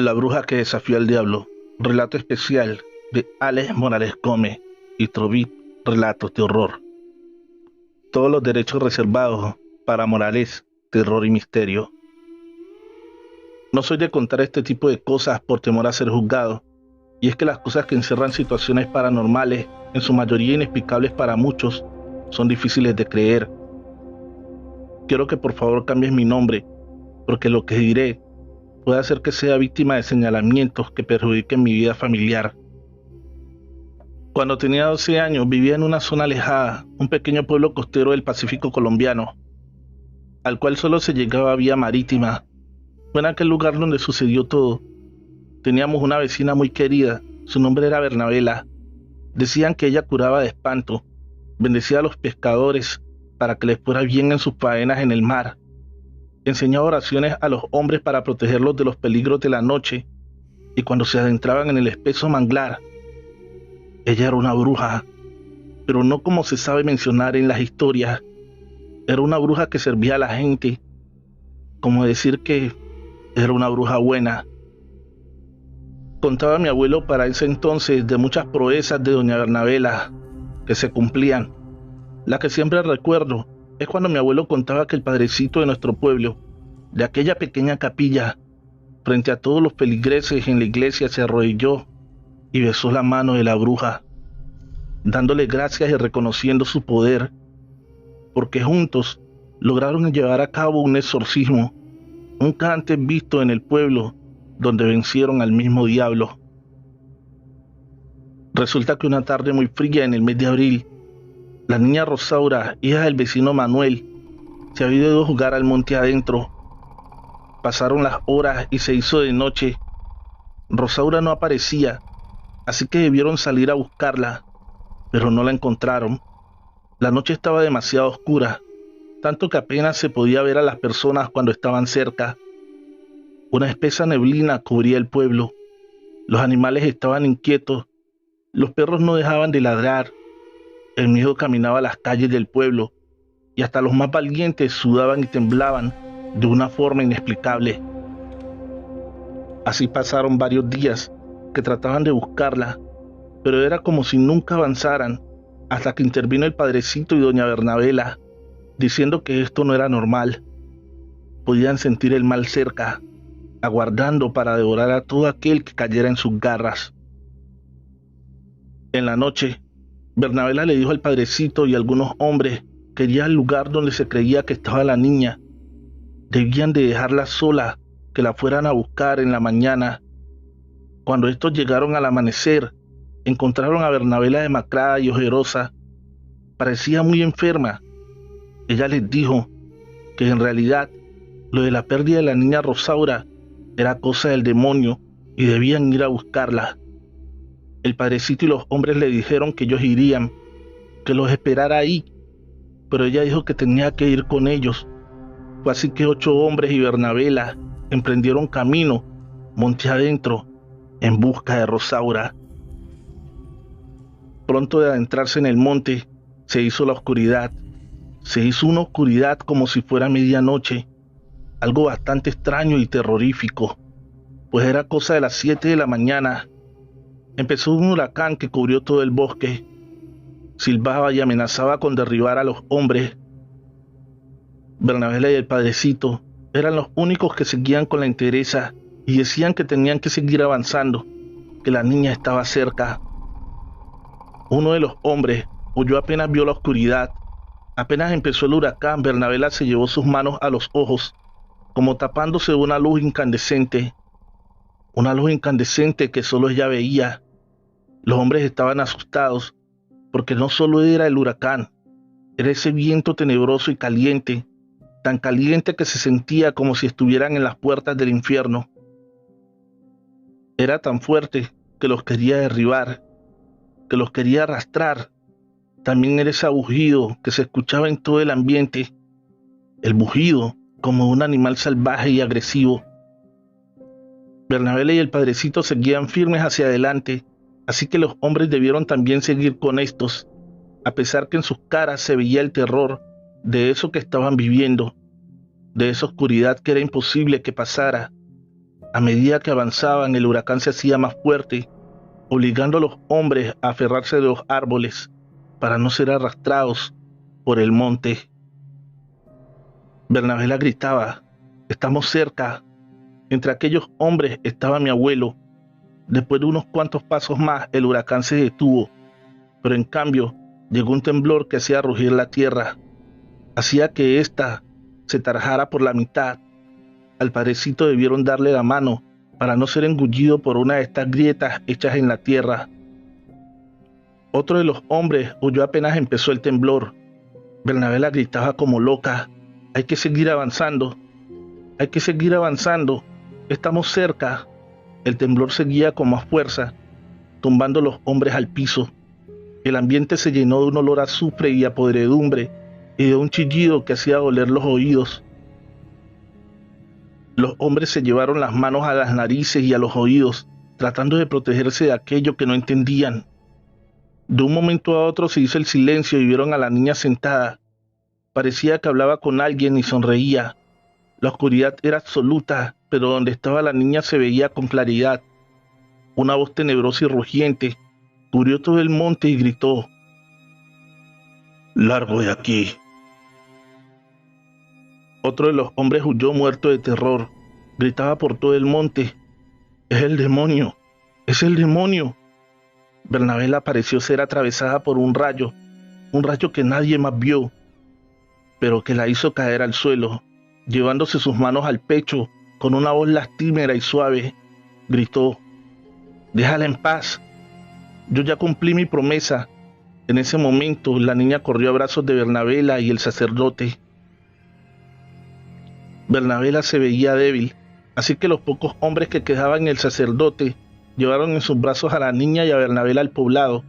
La bruja que desafió al diablo, relato especial de Alex Morales Gómez y Trovit, relatos de horror. Todos los derechos reservados para Morales, terror y misterio. No soy de contar este tipo de cosas por temor a ser juzgado, y es que las cosas que encierran situaciones paranormales, en su mayoría inexplicables para muchos, son difíciles de creer. Quiero que por favor cambies mi nombre, porque lo que diré puede hacer que sea víctima de señalamientos que perjudiquen mi vida familiar. Cuando tenía 12 años vivía en una zona alejada, un pequeño pueblo costero del Pacífico colombiano, al cual solo se llegaba vía marítima. Fue en aquel lugar donde sucedió todo. Teníamos una vecina muy querida, su nombre era Bernabela. Decían que ella curaba de espanto, bendecía a los pescadores para que les fuera bien en sus faenas en el mar. Enseñaba oraciones a los hombres para protegerlos de los peligros de la noche, y cuando se adentraban en el espeso manglar, ella era una bruja, pero no como se sabe mencionar en las historias. Era una bruja que servía a la gente, como decir que era una bruja buena. Contaba mi abuelo para ese entonces de muchas proezas de doña Bernabela que se cumplían. La que siempre recuerdo es cuando mi abuelo contaba que el padrecito de nuestro pueblo, de aquella pequeña capilla, frente a todos los feligreses en la iglesia, se arrodilló y besó la mano de la bruja, dándole gracias y reconociendo su poder, porque juntos lograron llevar a cabo un exorcismo, nunca antes visto en el pueblo, donde vencieron al mismo diablo. Resulta que una tarde muy fría en el mes de abril, la niña Rosaura, hija del vecino Manuel, se había ido a jugar al monte adentro. Pasaron las horas y se hizo de noche. Rosaura no aparecía, así que debieron salir a buscarla, pero no la encontraron. La noche estaba demasiado oscura, tanto que apenas se podía ver a las personas cuando estaban cerca. Una espesa neblina cubría el pueblo. Los animales estaban inquietos, los perros no dejaban de ladrar, el miedo caminaba a las calles del pueblo, y hasta los más valientes sudaban y temblaban de una forma inexplicable. Así pasaron varios días que trataban de buscarla, pero era como si nunca avanzaran, hasta que intervino el padrecito y doña Bernabela, diciendo que esto no era normal. Podían sentir el mal cerca, aguardando para devorar a todo aquel que cayera en sus garras. En la noche, Bernabela le dijo al padrecito y a algunos hombres que iría al lugar donde se creía que estaba la niña. Debían de dejarla sola, que la fueran a buscar en la mañana. Cuando estos llegaron al amanecer, encontraron a Bernabela demacrada y ojerosa. Parecía muy enferma. Ella les dijo que en realidad lo de la pérdida de la niña Rosaura era cosa del demonio y debían ir a buscarla. El padrecito y los hombres le dijeron que ellos irían, que los esperara ahí, pero ella dijo que tenía que ir con ellos. Fue así que 8 hombres y Bernabela emprendieron camino, monte adentro, en busca de Rosaura. Pronto de adentrarse en el monte, se hizo la oscuridad. Se hizo una oscuridad como si fuera medianoche, algo bastante extraño y terrorífico, pues era cosa de las 7 de la mañana. Empezó un huracán que cubrió todo el bosque. Silbaba y amenazaba con derribar a los hombres. Bernabela y el padrecito eran los únicos que seguían con la entereza y decían que tenían que seguir avanzando, que la niña estaba cerca. Uno de los hombres huyó apenas vio la oscuridad. Apenas empezó el huracán, Bernabela se llevó sus manos a los ojos, como tapándose de una luz incandescente que solo ella veía. Los hombres estaban asustados, porque no solo era el huracán, era ese viento tenebroso y caliente, tan caliente que se sentía como si estuvieran en las puertas del infierno. Era tan fuerte que los quería derribar, que los quería arrastrar. También era ese bujido que se escuchaba en todo el ambiente, el bujido como un animal salvaje y agresivo. Bernabela y el padrecito seguían firmes hacia adelante, así que los hombres debieron también seguir con estos, a pesar que en sus caras se veía el terror de eso que estaban viviendo, de esa oscuridad que era imposible que pasara. A medida que avanzaban, el huracán se hacía más fuerte, obligando a los hombres a aferrarse de los árboles para no ser arrastrados por el monte. Bernabela gritaba: «Estamos cerca». Entre aquellos hombres estaba mi abuelo. Después de unos cuantos pasos más, el huracán se detuvo, pero en cambio llegó un temblor que hacía rugir la tierra, hacía que ésta se tarjara por la mitad. Al padrecito debieron darle la mano para no ser engullido por una de estas grietas hechas en la tierra. Otro de los hombres huyó apenas empezó el temblor. Bernabela gritaba como loca: «Hay que seguir avanzando, hay que seguir avanzando, estamos cerca». El temblor seguía con más fuerza, tumbando los hombres al piso. El ambiente se llenó de un olor a azufre y a podredumbre, y de un chillido que hacía doler los oídos. Los hombres se llevaron las manos a las narices y a los oídos, tratando de protegerse de aquello que no entendían. De un momento a otro se hizo el silencio y vieron a la niña sentada. Parecía que hablaba con alguien y sonreía. La oscuridad era absoluta, pero donde estaba la niña se veía con claridad. Una voz tenebrosa y rugiente cubrió todo el monte y gritó: «Largo de aquí». Otro de los hombres huyó muerto de terror. Gritaba por todo el monte: «Es el demonio, es el demonio». Bernabela pareció ser atravesada por un rayo que nadie más vio, pero que la hizo caer al suelo. Llevándose sus manos al pecho, con una voz lastimera y suave, gritó: «Déjala en paz, yo ya cumplí mi promesa». En ese momento, la niña corrió a brazos de Bernabela y el sacerdote. Bernabela se veía débil, así que los pocos hombres que quedaban y el sacerdote llevaron en sus brazos a la niña y a Bernabela al poblado.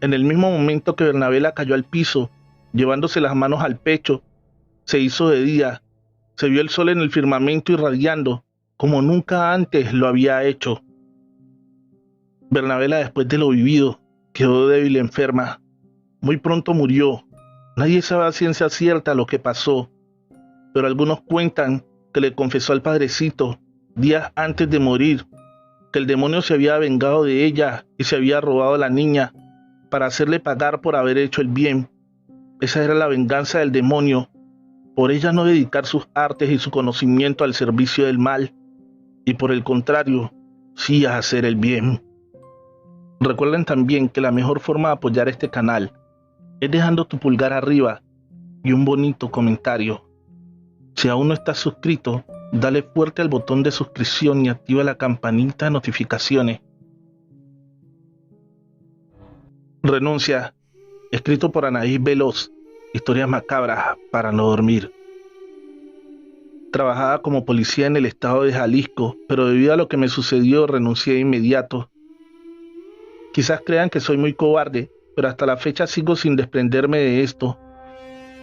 En el mismo momento que Bernabela cayó al piso, llevándose las manos al pecho, se hizo de día. Se vio el sol en el firmamento irradiando, como nunca antes lo había hecho. Bernabela, después de lo vivido, quedó débil y enferma. Muy pronto murió. Nadie sabe a ciencia cierta lo que pasó, pero algunos cuentan que le confesó al padrecito, días antes de morir, que el demonio se había vengado de ella y se había robado a la niña para hacerle pagar por haber hecho el bien. Esa era la venganza del demonio, por ella no dedicar sus artes y su conocimiento al servicio del mal, y por el contrario, sí a hacer el bien. Recuerden también que la mejor forma de apoyar este canal es dejando tu pulgar arriba y un bonito comentario. Si aún no estás suscrito, dale fuerte al botón de suscripción y activa la campanita de notificaciones. Renuncia, escrito por Anaís Veloz. Historias macabras para no dormir. Trabajaba como policía en el estado de Jalisco, pero debido a lo que me sucedió renuncié de inmediato. Quizás crean que soy muy cobarde, pero hasta la fecha sigo sin desprenderme de esto.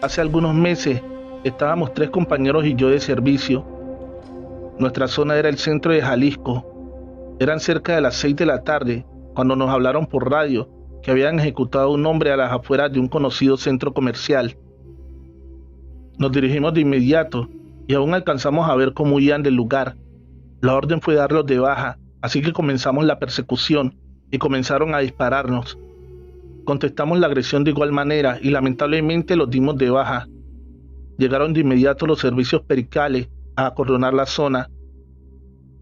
Hace algunos meses estábamos 3 compañeros y yo de servicio. Nuestra zona era el centro de Jalisco. Eran cerca de las 6 de la tarde cuando nos hablaron por radio que habían ejecutado a un hombre a las afueras de un conocido centro comercial. Nos dirigimos de inmediato y aún alcanzamos a ver cómo huían del lugar. La orden fue darlos de baja, así que comenzamos la persecución y comenzaron a dispararnos. Contestamos la agresión de igual manera y lamentablemente los dimos de baja. Llegaron de inmediato los servicios pericales a acordonar la zona.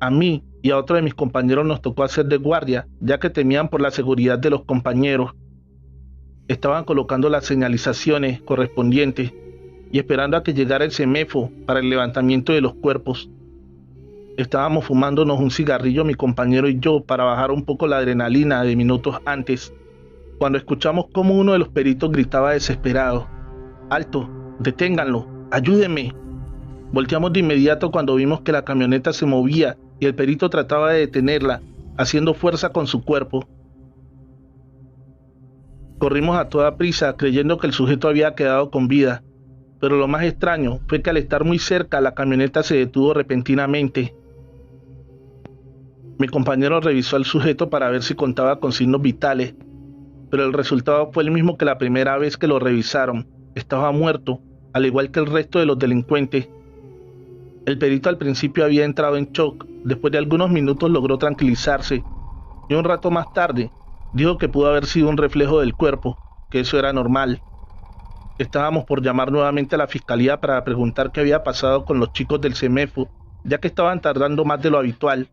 A mí y a otro de mis compañeros nos tocó hacer de guardia, ya que temían por la seguridad de los compañeros. Estaban colocando las señalizaciones correspondientes y esperando a que llegara el CEMEFO para el levantamiento de los cuerpos. Estábamos fumándonos un cigarrillo mi compañero y yo para bajar un poco la adrenalina de minutos antes, cuando escuchamos cómo uno de los peritos gritaba desesperado: «¡Alto! ¡Deténganlo! ¡Ayúdenme!». Volteamos de inmediato cuando vimos que la camioneta se movía y el perito trataba de detenerla, haciendo fuerza con su cuerpo. Corrimos a toda prisa creyendo que el sujeto había quedado con vida, pero lo más extraño fue que al estar muy cerca la camioneta se detuvo repentinamente. Mi compañero revisó al sujeto para ver si contaba con signos vitales, pero el resultado fue el mismo que la primera vez que lo revisaron: estaba muerto, al igual que el resto de los delincuentes. El perito al principio había entrado en shock, después de algunos minutos logró tranquilizarse y un rato más tarde dijo que pudo haber sido un reflejo del cuerpo, que eso era normal. Estábamos por llamar nuevamente a la fiscalía para preguntar qué había pasado con los chicos del CEMEFO, ya que estaban tardando más de lo habitual.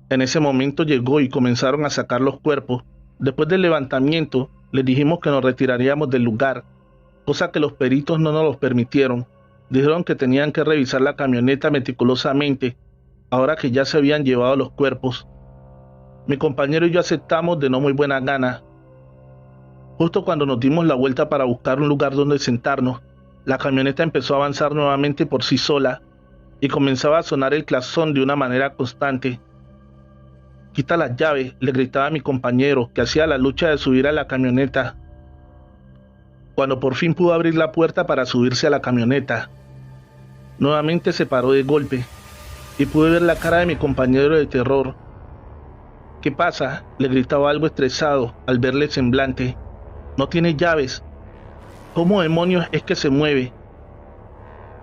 En ese momento llegó y comenzaron a sacar los cuerpos. Después del levantamiento, les dijimos que nos retiraríamos del lugar, cosa que los peritos no nos los permitieron. Dijeron que tenían que revisar la camioneta meticulosamente, ahora que ya se habían llevado los cuerpos. Mi compañero y yo aceptamos de no muy buena gana. Justo cuando nos dimos la vuelta para buscar un lugar donde sentarnos, la camioneta empezó a avanzar nuevamente por sí sola y comenzaba a sonar el claxon de una manera constante. «Quita las llaves», le gritaba a mi compañero, que hacía la lucha de subir a la camioneta. Cuando por fin pudo abrir la puerta para subirse a la camioneta, nuevamente se paró de golpe y pude ver la cara de mi compañero de terror. «¿Qué pasa?», le gritaba algo estresado al verle el semblante. «No tiene llaves. ¿Cómo demonios es que se mueve?».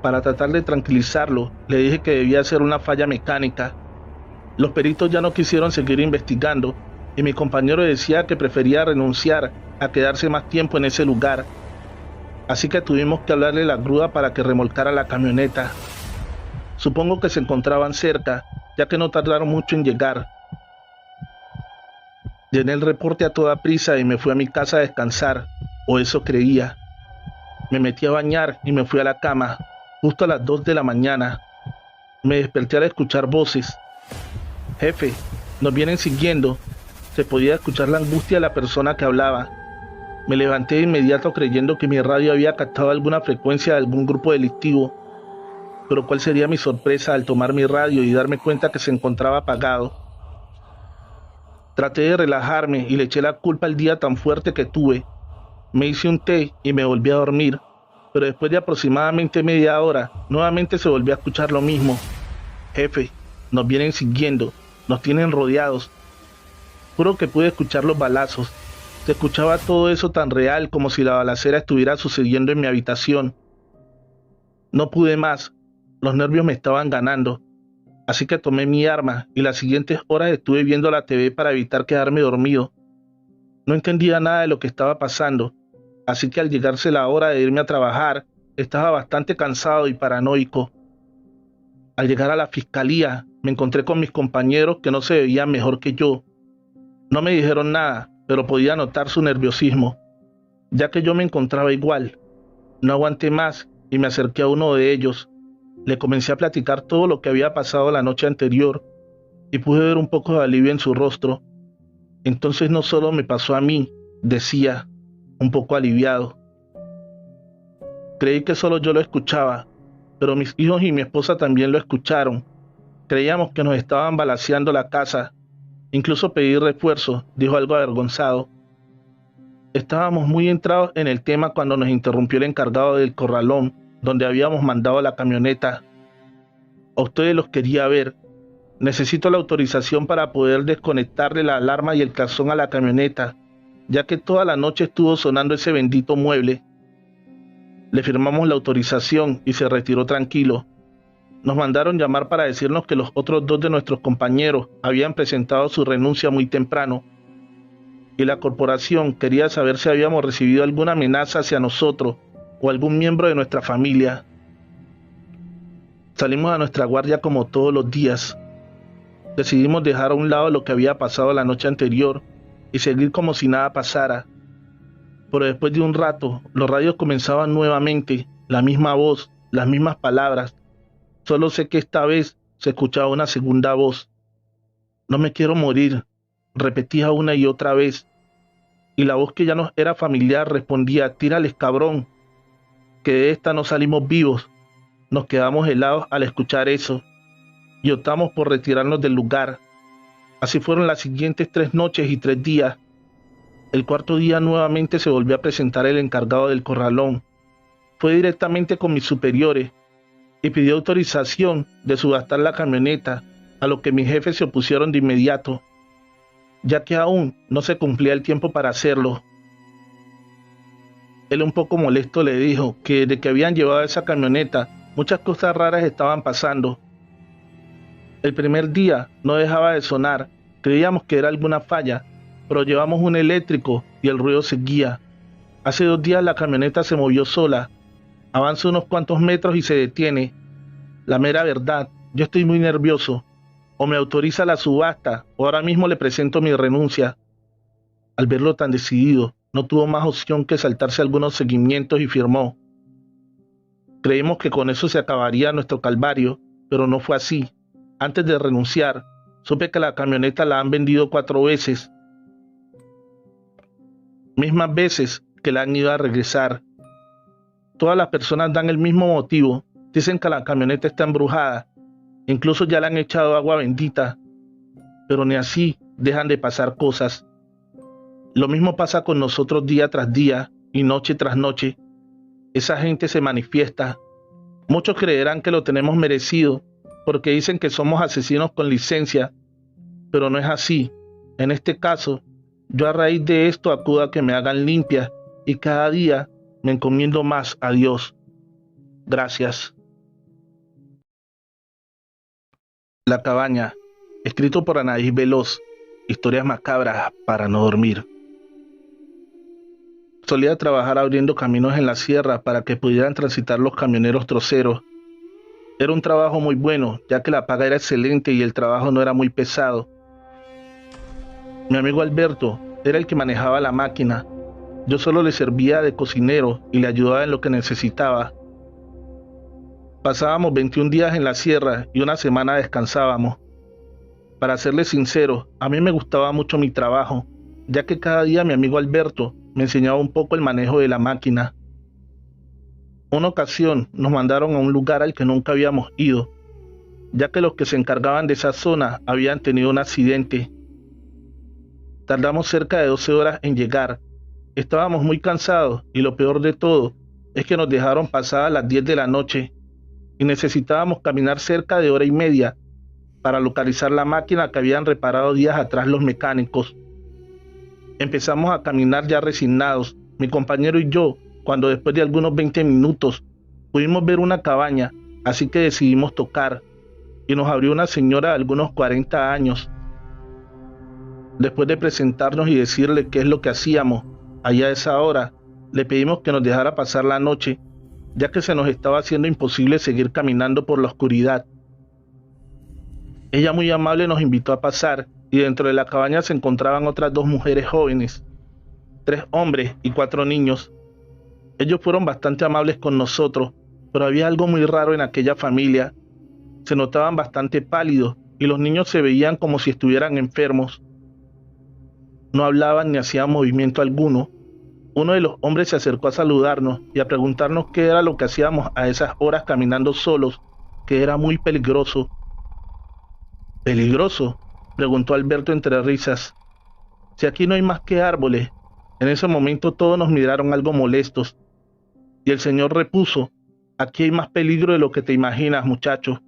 Para tratar de tranquilizarlo, le dije que debía ser una falla mecánica. Los peritos ya no quisieron seguir investigando y mi compañero decía que prefería renunciar a quedarse más tiempo en ese lugar. Así que tuvimos que hablarle a la grúa para que remolcara la camioneta. Supongo que se encontraban cerca, ya que no tardaron mucho en llegar. Llené el reporte a toda prisa y me fui a mi casa a descansar, o eso creía. Me metí a bañar y me fui a la cama, justo a las 2 de la mañana. Me desperté al escuchar voces. «Jefe, nos vienen siguiendo». Se podía escuchar la angustia de la persona que hablaba. Me levanté de inmediato creyendo que mi radio había captado alguna frecuencia de algún grupo delictivo. Pero cuál sería mi sorpresa al tomar mi radio y darme cuenta que se encontraba apagado. Traté de relajarme y le eché la culpa al día tan fuerte que tuve. Me hice un té y me volví a dormir, pero después de aproximadamente media hora, nuevamente se volvió a escuchar lo mismo. «Jefe, nos vienen siguiendo, nos tienen rodeados». Juro que pude escuchar los balazos. Se escuchaba todo eso tan real como si la balacera estuviera sucediendo en mi habitación. No pude más, los nervios me estaban ganando. Así que tomé mi arma y las siguientes horas estuve viendo la TV para evitar quedarme dormido. No entendía nada de lo que estaba pasando, así que al llegarse la hora de irme a trabajar, estaba bastante cansado y paranoico. Al llegar a la fiscalía, me encontré con mis compañeros que no se veían mejor que yo. No me dijeron nada, pero podía notar su nerviosismo, ya que yo me encontraba igual. No aguanté más y me acerqué a uno de ellos. Le comencé a platicar todo lo que había pasado la noche anterior y pude ver un poco de alivio en su rostro. Entonces no solo me pasó a mí, decía, un poco aliviado. Creí que solo yo lo escuchaba, pero mis hijos y mi esposa también lo escucharon. Creíamos que nos estaban balaceando la casa. Incluso pedí refuerzo, dijo algo avergonzado. Estábamos muy entrados en el tema cuando nos interrumpió el encargado del corralón, donde habíamos mandado la camioneta. A ustedes los quería ver. Necesito la autorización para poder desconectarle la alarma y el claxon a la camioneta, ya que toda la noche estuvo sonando ese bendito mueble. Le firmamos la autorización y se retiró tranquilo. Nos mandaron llamar para decirnos que los otros 2 de nuestros compañeros habían presentado su renuncia muy temprano y la corporación quería saber si habíamos recibido alguna amenaza hacia nosotros o algún miembro de nuestra familia. Salimos a nuestra guardia como todos los días. Decidimos dejar a un lado lo que había pasado la noche anterior y seguir como si nada pasara. Pero después de un rato, los radios comenzaban nuevamente, la misma voz, las mismas palabras. Solo sé que esta vez se escuchaba una segunda voz. «No me quiero morir», repetía una y otra vez. Y la voz que ya nos era familiar respondía: «Tírales, cabrón, que de esta no salimos vivos». Nos quedamos helados al escuchar eso y optamos por retirarnos del lugar. Así fueron las siguientes 3 noches y 3 días. El cuarto día nuevamente se volvió a presentar el encargado del corralón. Fue directamente con mis superiores y pidió autorización de subastar la camioneta, a lo que mis jefes se opusieron de inmediato, ya que aún no se cumplía el tiempo para hacerlo. Él, un poco molesto, le dijo que desde que habían llevado esa camioneta Muchas cosas raras estaban pasando. El primer día no dejaba de sonar, creíamos que era alguna falla, pero llevamos un eléctrico y el ruido seguía. Hace 2 días la camioneta se movió sola, avanza unos cuantos metros y se detiene. La mera verdad, yo estoy muy nervioso. O me autoriza la subasta, o ahora mismo le presento mi renuncia. Al verlo tan decidido, no tuvo más opción que saltarse algunos seguimientos y firmó. Creímos que con eso se acabaría nuestro calvario, pero no fue así. Antes de renunciar, supe que la camioneta la han vendido 4 veces. Mismas veces que la han ido a regresar. Todas las personas dan el mismo motivo. Dicen que la camioneta está embrujada. Incluso ya le han echado agua bendita. Pero ni así dejan de pasar cosas. Lo mismo pasa con nosotros día tras día y noche tras noche. Esa gente se manifiesta. Muchos creerán que lo tenemos merecido porque dicen que somos asesinos con licencia, pero no es así. En este caso, yo a raíz de esto acudo a que me hagan limpia y cada día me encomiendo más a Dios. Gracias. La cabaña, escrito por Anaís Veloz, historias macabras para no dormir. Solía trabajar abriendo caminos en la sierra para que pudieran transitar los camioneros troceros. Era un trabajo muy bueno, ya que la paga era excelente y el trabajo no era muy pesado. Mi amigo Alberto era el que manejaba la máquina. Yo solo le servía de cocinero y le ayudaba en lo que necesitaba. Pasábamos 21 días en la sierra y una semana descansábamos. Para serles sincero, a mí me gustaba mucho mi trabajo, ya que cada día mi amigo Alberto me enseñaba un poco el manejo de la máquina. Una ocasión nos mandaron a un lugar al que nunca habíamos ido, ya que los que se encargaban de esa zona habían tenido un accidente. Tardamos cerca de 12 horas en llegar. Estábamos muy cansados y lo peor de todo es que nos dejaron pasadas las 10 de la noche y necesitábamos caminar cerca de 1 hora y media para localizar la máquina que habían reparado días atrás los mecánicos. Empezamos a caminar ya resignados, mi compañero y yo, cuando después de algunos 20 minutos pudimos ver una cabaña, así que decidimos tocar, y nos abrió una señora de algunos 40 años. Después de presentarnos y decirle qué es lo que hacíamos, allá a esa hora, le pedimos que nos dejara pasar la noche, ya que se nos estaba haciendo imposible seguir caminando por la oscuridad. Ella muy amable nos invitó a pasar, y dentro de la cabaña se encontraban otras 2 mujeres jóvenes, 3 hombres y 4 niños. Ellos fueron bastante amables con nosotros, pero había algo muy raro en aquella familia. Se notaban bastante pálidos y los niños se veían como si estuvieran enfermos. No hablaban ni hacían movimiento alguno. Uno de los hombres se acercó a saludarnos y a preguntarnos qué era lo que hacíamos a esas horas caminando solos, que era muy peligroso. ¿Peligroso?, preguntó Alberto entre risas. Si aquí no hay más que árboles. En ese momento todos nos miraron algo molestos. Y el señor repuso: aquí hay más peligro de lo que te imaginas, muchachos,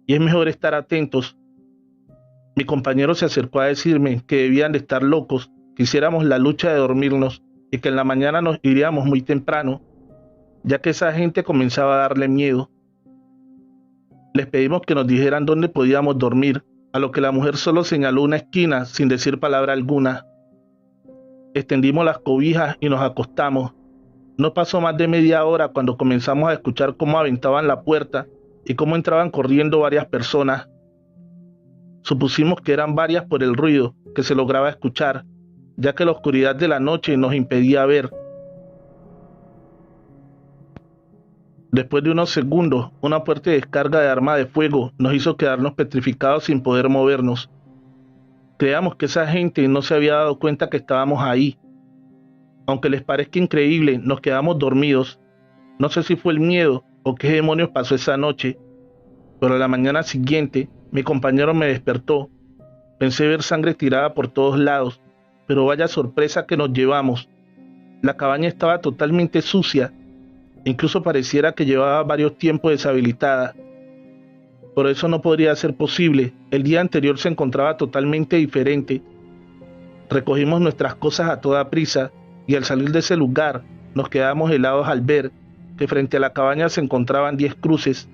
y es mejor estar atentos. Mi compañero se acercó a decirme que debían de estar locos, que hiciéramos la lucha de dormirnos y que en la mañana nos iríamos muy temprano, ya que esa gente comenzaba a darle miedo. Les pedimos que nos dijeran dónde podíamos dormir, a lo que la mujer solo señaló una esquina sin decir palabra alguna. Extendimos las cobijas y nos acostamos. No pasó más de media hora cuando comenzamos a escuchar cómo aventaban la puerta y cómo entraban corriendo varias personas. Supusimos que eran varias por el ruido que se lograba escuchar, ya que la oscuridad de la noche nos impedía ver. Después de unos segundos, una fuerte descarga de arma de fuego nos hizo quedarnos petrificados sin poder movernos. Creíamos que esa gente no se había dado cuenta que estábamos ahí. Aunque les parezca increíble, nos quedamos dormidos. No sé si fue el miedo o qué demonios pasó esa noche, pero a la mañana siguiente mi compañero me despertó. Pensé ver sangre tirada por todos lados, pero vaya sorpresa que nos llevamos. La cabaña estaba totalmente sucia. Incluso pareciera que llevaba varios tiempos deshabilitada. Por eso no podría ser posible. El día anterior se encontraba totalmente diferente. Recogimos nuestras cosas a toda prisa y al salir de ese lugar nos quedamos helados al ver que frente a la cabaña se encontraban 10 cruces.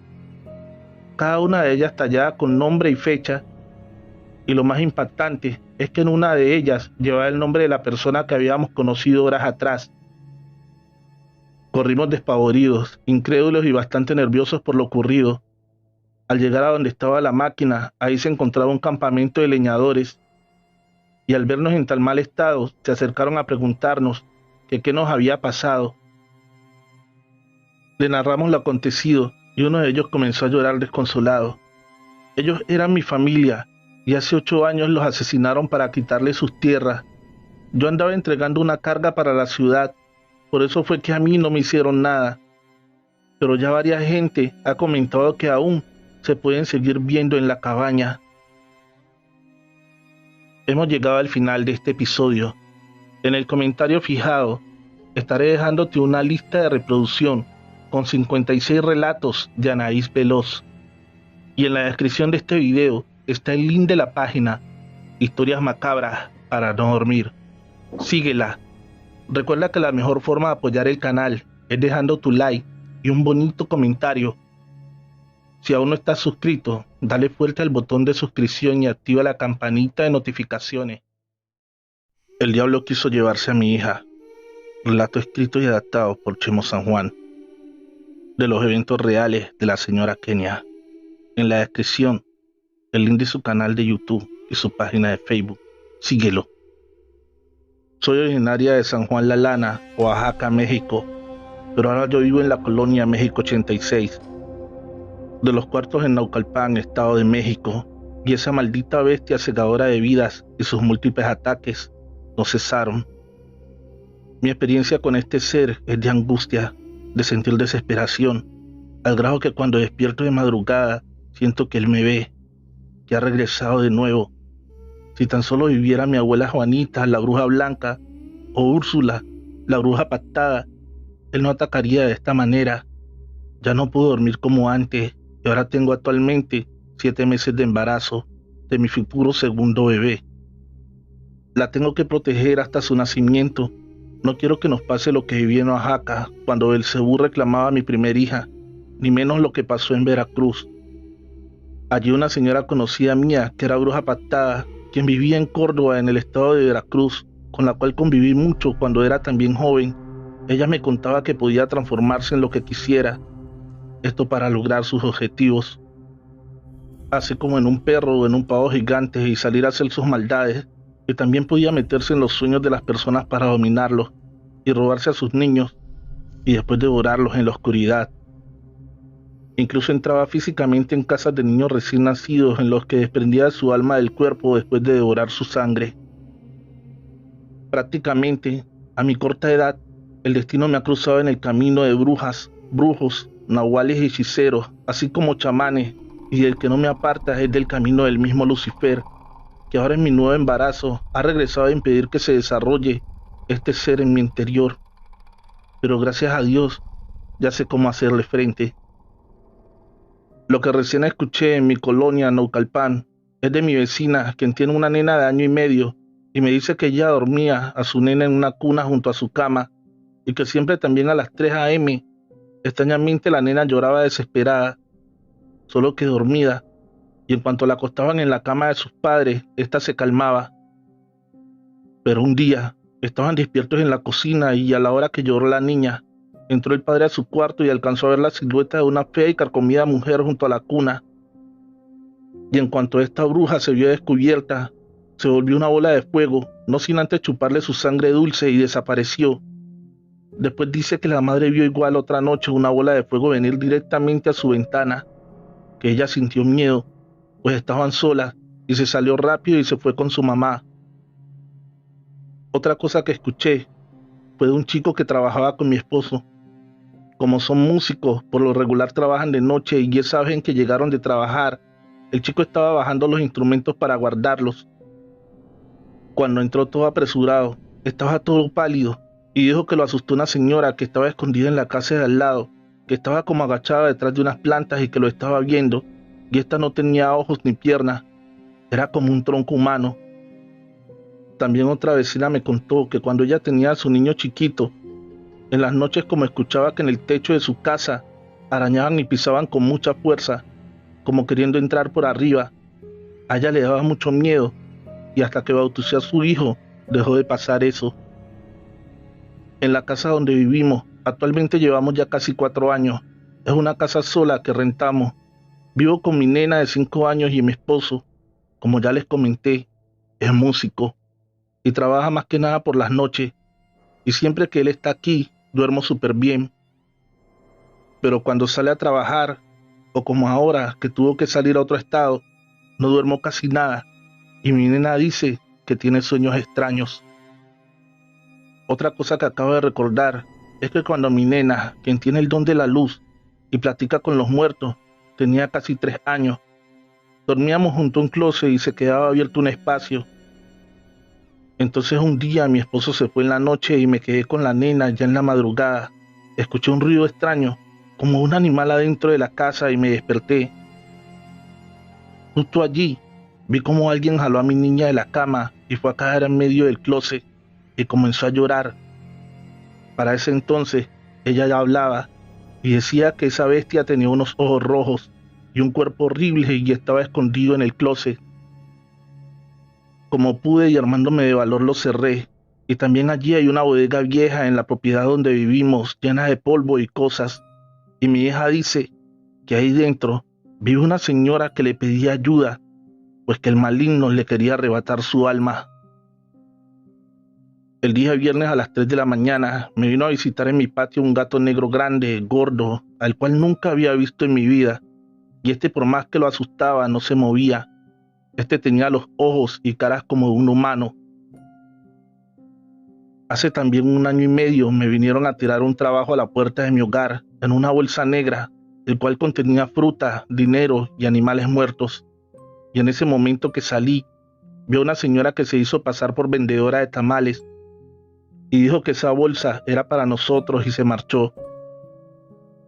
cada una de ellas tallada con nombre y fecha, y lo más impactante es que en una de ellas llevaba el nombre de la persona que habíamos conocido horas atrás. Corrimos despavoridos, incrédulos y bastante nerviosos por lo ocurrido. Al llegar a donde estaba la máquina, ahí se encontraba un campamento de leñadores, y al vernos en tan mal estado, se acercaron a preguntarnos que qué nos había pasado. Le narramos lo acontecido, y uno de ellos comenzó a llorar desconsolado. Ellos eran mi familia, y hace 8 años los asesinaron para quitarles sus tierras. Yo andaba entregando una carga para la ciudad, por eso fue que a mí no me hicieron nada. Pero ya varias gente ha comentado que aún se pueden seguir viendo en la cabaña. Hemos llegado al final de este episodio. En el comentario fijado estaré dejándote una lista de reproducción con 56 relatos de Anaís Veloz. Y en la descripción de este video está el link de la página Historias Macabras para no dormir. Síguela. Recuerda que la mejor forma de apoyar el canal es dejando tu like y un bonito comentario. Si aún no estás suscrito, dale fuerte al botón de suscripción y activa la campanita de notificaciones. El diablo quiso llevarse a mi hija. Relato escrito y adaptado por Chemo San Juan. De los eventos reales de la señora Kenia. En la descripción, el link de su canal de YouTube y su página de Facebook. Síguelo. Soy originaria de San Juan La Lana, Oaxaca, México, pero ahora yo vivo en la colonia México 86. De los cuartos en Naucalpan, Estado de México, y esa maldita bestia cegadora de vidas y sus múltiples ataques no cesaron. Mi experiencia con este ser es de angustia, de sentir desesperación, al grado que cuando despierto de madrugada siento que él me ve, que ha regresado de nuevo. Si tan solo viviera mi abuela Juanita, la bruja blanca, o Úrsula, la bruja pactada, él no atacaría de esta manera. Ya no puedo dormir como antes, y ahora tengo actualmente 7 meses de embarazo de mi futuro segundo bebé. La tengo que proteger hasta su nacimiento. No quiero que nos pase lo que viví en Oaxaca cuando Belcebú reclamaba a mi primer hija, ni menos lo que pasó en Veracruz. Allí una señora conocida mía, que era bruja pactada, quien vivía en Córdoba, en el estado de Veracruz, con la cual conviví mucho cuando era también joven. Ella me contaba que podía transformarse en lo que quisiera, esto para lograr sus objetivos, así como en un perro o en un pavo gigante y salir a hacer sus maldades, que también podía meterse en los sueños de las personas para dominarlos y robarse a sus niños y después devorarlos en la oscuridad. Incluso entraba físicamente en casas de niños recién nacidos en los que desprendía su alma del cuerpo después de devorar su sangre. Prácticamente, a mi corta edad, el destino me ha cruzado en el camino de brujas, brujos, nahuales y hechiceros, así como chamanes, y el que no me aparta es del camino del mismo Lucifer, que ahora en mi nuevo embarazo ha regresado a impedir que se desarrolle este ser en mi interior. Pero gracias a Dios, ya sé cómo hacerle frente. Lo que recién escuché en mi colonia Naucalpan es de mi vecina, quien tiene una nena de 1 año y medio, y me dice que ella dormía a su nena en una cuna junto a su cama, y que siempre también a las 3 a.m., extrañamente la nena lloraba desesperada, solo que dormida, y en cuanto la acostaban en la cama de sus padres, ésta se calmaba. Pero un día, estaban despiertos en la cocina y a la hora que lloró la niña, entró el padre a su cuarto y alcanzó a ver la silueta de una fea y carcomida mujer junto a la cuna. Y en cuanto esta bruja se vio descubierta, se volvió una bola de fuego, no sin antes chuparle su sangre dulce, y desapareció. Después dice que la madre vio igual otra noche una bola de fuego venir directamente a su ventana, que ella sintió miedo, pues estaban solas, y se salió rápido y se fue con su mamá. Otra cosa que escuché fue de un chico que trabajaba con mi esposo. Como son músicos, por lo regular trabajan de noche, y esa vez en que llegaron de trabajar, el chico estaba bajando los instrumentos para guardarlos. Cuando entró todo apresurado, estaba todo pálido, y dijo que lo asustó una señora que estaba escondida en la casa de al lado, que estaba como agachada detrás de unas plantas y que lo estaba viendo, y esta no tenía ojos ni piernas, era como un tronco humano. También otra vecina me contó que cuando ella tenía a su niño chiquito, en las noches como escuchaba que en el techo de su casa arañaban y pisaban con mucha fuerza, como queriendo entrar por arriba. A ella le daba mucho miedo y hasta que bauticé a su hijo dejó de pasar eso. En la casa donde vivimos, actualmente llevamos ya casi 4 años. Es una casa sola que rentamos. Vivo con mi nena de 5 años y mi esposo. Como ya les comenté, es músico y trabaja más que nada por las noches. Y siempre que él está aquí, duermo súper bien. Pero cuando sale a trabajar, o como ahora que tuvo que salir a otro estado, no duermo casi nada. Y mi nena dice que tiene sueños extraños. Otra cosa que acabo de recordar es que cuando mi nena, quien tiene el don de la luz y platica con los muertos, tenía casi 3 años, dormíamos junto a un closet y se quedaba abierto un espacio. Entonces un día mi esposo se fue en la noche y me quedé con la nena ya en la madrugada. Escuché un ruido extraño, como un animal adentro de la casa y me desperté. Justo allí vi como alguien jaló a mi niña de la cama y fue a caer en medio del closet y comenzó a llorar. Para ese entonces ella ya hablaba y decía que esa bestia tenía unos ojos rojos y un cuerpo horrible y estaba escondido en el closet. Como pude y armándome de valor lo cerré. Y también allí hay una bodega vieja en la propiedad donde vivimos, llena de polvo y cosas. Y mi hija dice que ahí dentro vive una señora que le pedía ayuda, pues que el maligno le quería arrebatar su alma. El día viernes a las 3 de la mañana me vino a visitar en mi patio un gato negro grande, gordo, al cual nunca había visto en mi vida. Y por más que lo asustaba, no se movía. Tenía los ojos y caras como de un humano. Hace también 1 año y medio me vinieron a tirar un trabajo a la puerta de mi hogar en una bolsa negra, el cual contenía fruta, dinero y animales muertos. Y en ese momento que salí, vi a una señora que se hizo pasar por vendedora de tamales y dijo que esa bolsa era para nosotros y se marchó.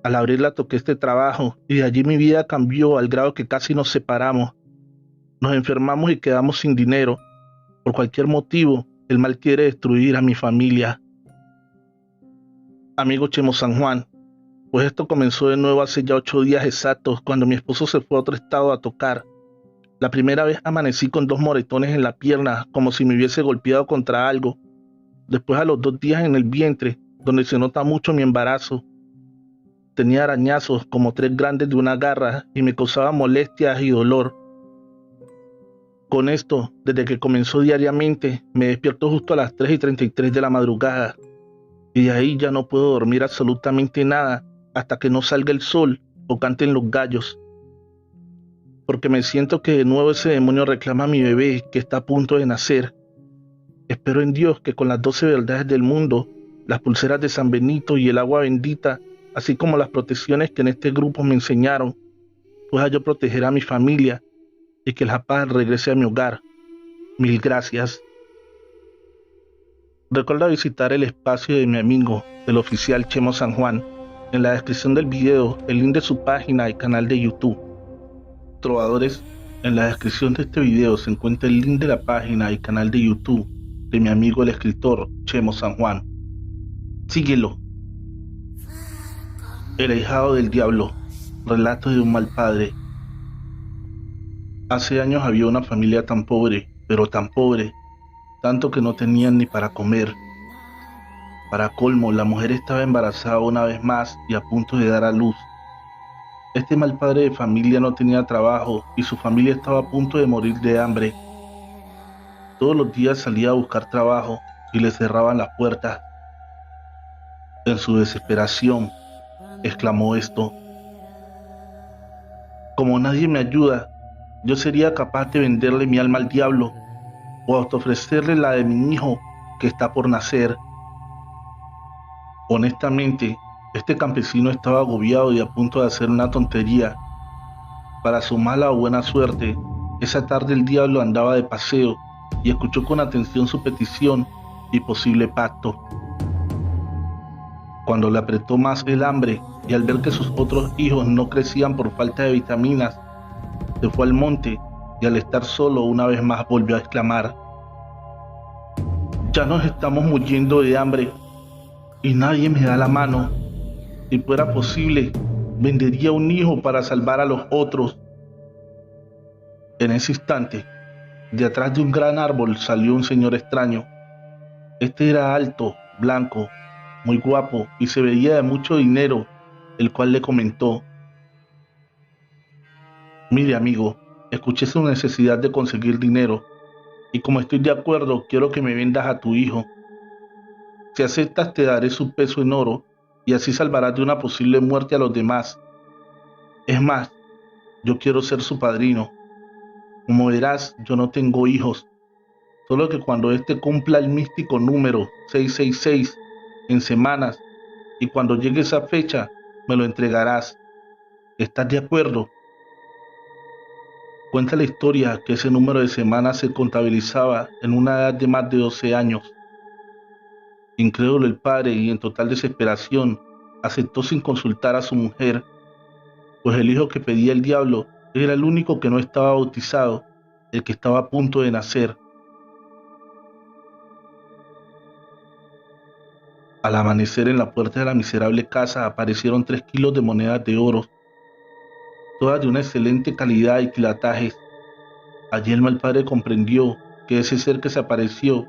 Al abrirla toqué trabajo y de allí mi vida cambió al grado que casi nos separamos. Nos enfermamos y quedamos sin dinero. Por cualquier motivo, el mal quiere destruir a mi familia. Amigo Chemo San Juan, pues esto comenzó de nuevo hace ya 8 días exactos, cuando mi esposo se fue a otro estado a tocar. La primera vez amanecí con 2 moretones en la pierna, como si me hubiese golpeado contra algo. Después a los 2 días en el vientre, donde se nota mucho mi embarazo. Tenía arañazos como 3 grandes de una garra y me causaba molestias y dolor. Con esto, desde que comenzó diariamente, me despierto justo a las 3:33 de la madrugada. Y de ahí ya no puedo dormir absolutamente nada hasta que no salga el sol o canten los gallos. Porque me siento que de nuevo ese demonio reclama a mi bebé que está a punto de nacer. Espero en Dios que con las 12 verdades del mundo, las pulseras de San Benito y el agua bendita, así como las protecciones que en este grupo me enseñaron, pueda yo proteger a mi familia y que la paz regrese a mi hogar. Mil gracias. Recuerda visitar el espacio de mi amigo, el oficial Chemo San Juan. En la descripción del video, el link de su página y canal de YouTube. Trovadores, en la descripción de este video se encuentra el link de la página y canal de YouTube de mi amigo el escritor Chemo San Juan. Síguelo. El ahijado del diablo. Relato de un mal padre. Hace años había una familia tan pobre, pero tan pobre, tanto que no tenían ni para comer. Para colmo, la mujer estaba embarazada una vez más y a punto de dar a luz. Mal padre de familia no tenía trabajo y su familia estaba a punto de morir de hambre. Todos los días salía a buscar trabajo y le cerraban las puertas. En su desesperación, exclamó esto: como nadie me ayuda, yo sería capaz de venderle mi alma al diablo o hasta ofrecerle la de mi hijo que está por nacer. Honestamente, campesino estaba agobiado y a punto de hacer una tontería. Para su mala o buena suerte, esa tarde el diablo andaba de paseo y escuchó con atención su petición y posible pacto. Cuando le apretó más el hambre y al ver que sus otros hijos no crecían por falta de vitaminas, se fue al monte y al estar solo una vez más volvió a exclamar: ya nos estamos muriendo de hambre y nadie me da la mano. Si fuera posible, vendería un hijo para salvar a los otros. En ese instante, de atrás de un gran árbol salió un señor extraño. Este era alto, blanco, muy guapo y se veía de mucho dinero, el cual le comentó: mire amigo, escuché su necesidad de conseguir dinero y como estoy de acuerdo quiero que me vendas a tu hijo. Si aceptas te daré su peso en oro y así salvarás de una posible muerte a los demás. Es más, yo quiero ser su padrino. Como verás, yo no tengo hijos, solo que cuando éste cumpla el místico número 666 en semanas y cuando llegue esa fecha, me lo entregarás. ¿Estás de acuerdo? Cuenta la historia que ese número de semanas se contabilizaba en una edad de más de 12 años. Incrédulo el padre y en total desesperación, aceptó sin consultar a su mujer, pues el hijo que pedía el diablo era el único que no estaba bautizado, el que estaba a punto de nacer. Al amanecer en la puerta de la miserable casa aparecieron 3 kilos de monedas de oro, todas de una excelente calidad y quilatajes. Allí el mal padre comprendió que ese ser que se apareció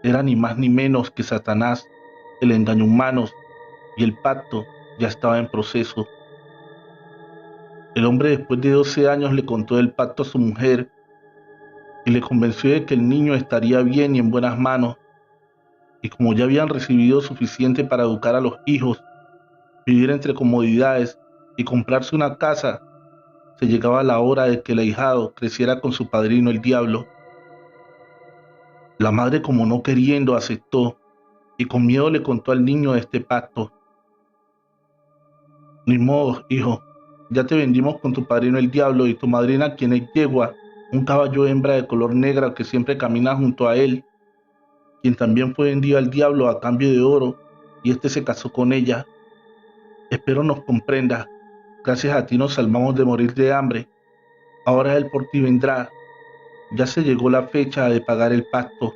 era ni más ni menos que Satanás, el engaño humano, y el pacto ya estaba en proceso. El hombre después de 12 años le contó del pacto a su mujer y le convenció de que el niño estaría bien y en buenas manos, y como ya habían recibido suficiente para educar a los hijos, vivir entre comodidades y comprarse una casa, se llegaba la hora de que el ahijado creciera con su padrino el diablo. La madre, como no queriendo, aceptó y con miedo le contó al niño de este pacto. Ni modo, hijo, ya te vendimos con tu padrino el diablo y tu madrina, quien es yegua, un caballo hembra de color negra que siempre camina junto a él, quien también fue vendido al diablo a cambio de oro, y este se casó con ella. Espero nos comprendas, gracias a ti nos salvamos de morir de hambre, ahora él por ti vendrá, ya se llegó la fecha de pagar el pacto.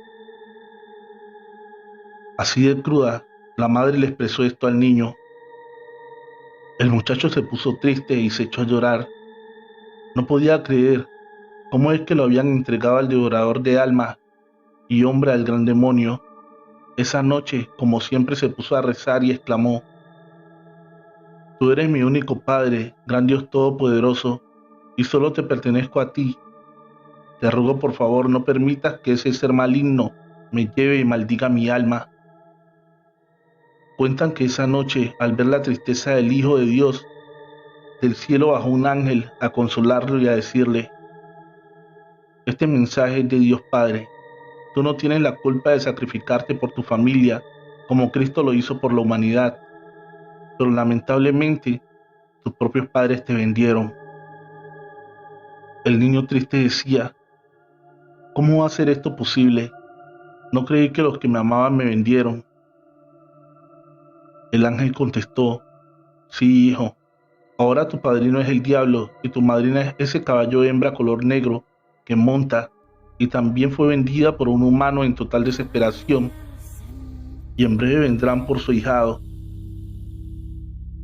Así de cruda, la madre le expresó esto al niño. El muchacho se puso triste y se echó a llorar. No podía creer cómo es que lo habían entregado al devorador de almas y hombre al gran demonio. Esa noche, como siempre, se puso a rezar y exclamó: tú eres mi único Padre, gran Dios Todopoderoso, y solo te pertenezco a ti. Te ruego por favor no permitas que ese ser maligno me lleve y maldiga mi alma. Cuentan que esa noche, al ver la tristeza del Hijo de Dios, del cielo bajó un ángel a consolarlo y a decirle: este mensaje es de Dios Padre. Tú no tienes la culpa de sacrificarte por tu familia, como Cristo lo hizo por la humanidad, pero lamentablemente tus propios padres te vendieron. El niño triste decía: ¿cómo va a ser esto posible? No creí que los que me amaban me vendieron. El ángel contestó: sí, hijo, ahora tu padrino es el diablo y tu madrina es ese caballo hembra color negro que monta y también fue vendida por un humano en total desesperación, y en breve vendrán por su ahijado.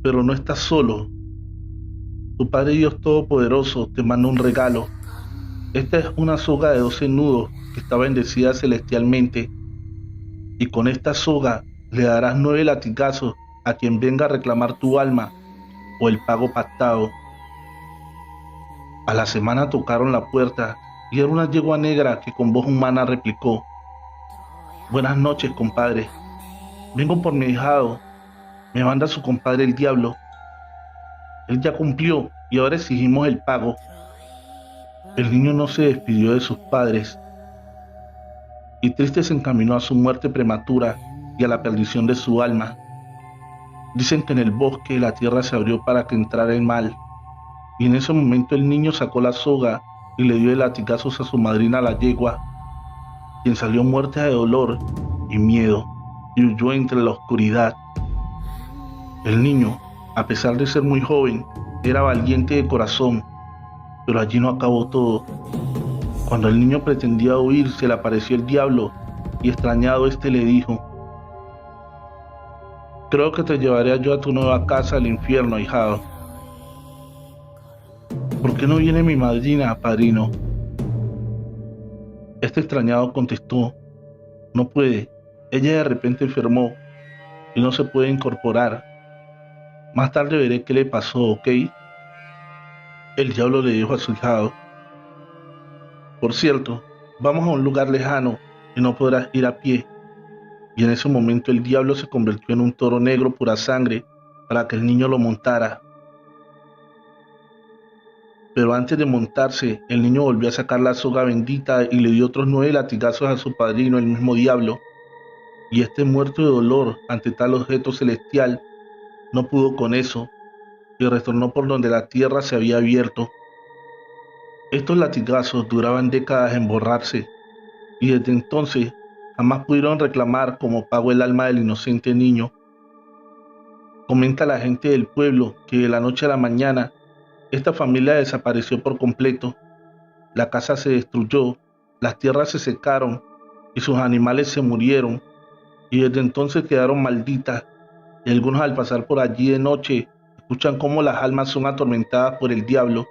Pero no estás solo. Tu Padre Dios Todopoderoso te manda un regalo. Esta es una soga de 12 nudos que está bendecida celestialmente, y con esta soga le darás 9 latigazos a quien venga a reclamar tu alma o el pago pactado. A la semana tocaron la puerta y era una yegua negra que con voz humana replicó: buenas noches, compadre. Vengo por mi ahijado. Me manda su compadre el diablo. Él ya cumplió y ahora exigimos el pago. El niño no se despidió de sus padres y triste se encaminó a su muerte prematura y a la perdición de su alma. Dicen que en el bosque la tierra se abrió para que entrara el mal, y en ese momento el niño sacó la soga y le dio de latigazos a su madrina la yegua, quien salió muerta de dolor y miedo y huyó entre la oscuridad. El niño, a pesar de ser muy joven, era valiente de corazón, pero allí no acabó todo. Cuando el niño pretendía huir, se le apareció el diablo y extrañado este le dijo: creo que te llevaré yo a tu nueva casa al infierno, ahijado. ¿Por qué no viene mi madrina, padrino? Este extrañado contestó: no puede, ella de repente enfermó y no se puede incorporar. Más tarde veré qué le pasó, ¿ok? El diablo le dijo a su hijado: por cierto, vamos a un lugar lejano y no podrás ir a pie. Y en ese momento el diablo se convirtió en un toro negro pura sangre para que el niño lo montara. Pero antes de montarse, el niño volvió a sacar la soga bendita y le dio otros 9 latigazos a su padrino, el mismo diablo. Y este, muerto de dolor ante tal objeto celestial, no pudo con eso y retornó por donde la tierra se había abierto. Estos latigazos duraban décadas en borrarse, y desde entonces jamás pudieron reclamar como pago el alma del inocente niño. Comenta la gente del pueblo que de la noche a la mañana esta familia desapareció por completo. La casa se destruyó, las tierras se secaron y sus animales se murieron, y desde entonces quedaron malditas, y algunos al pasar por allí de noche escuchan cómo las almas son atormentadas por el diablo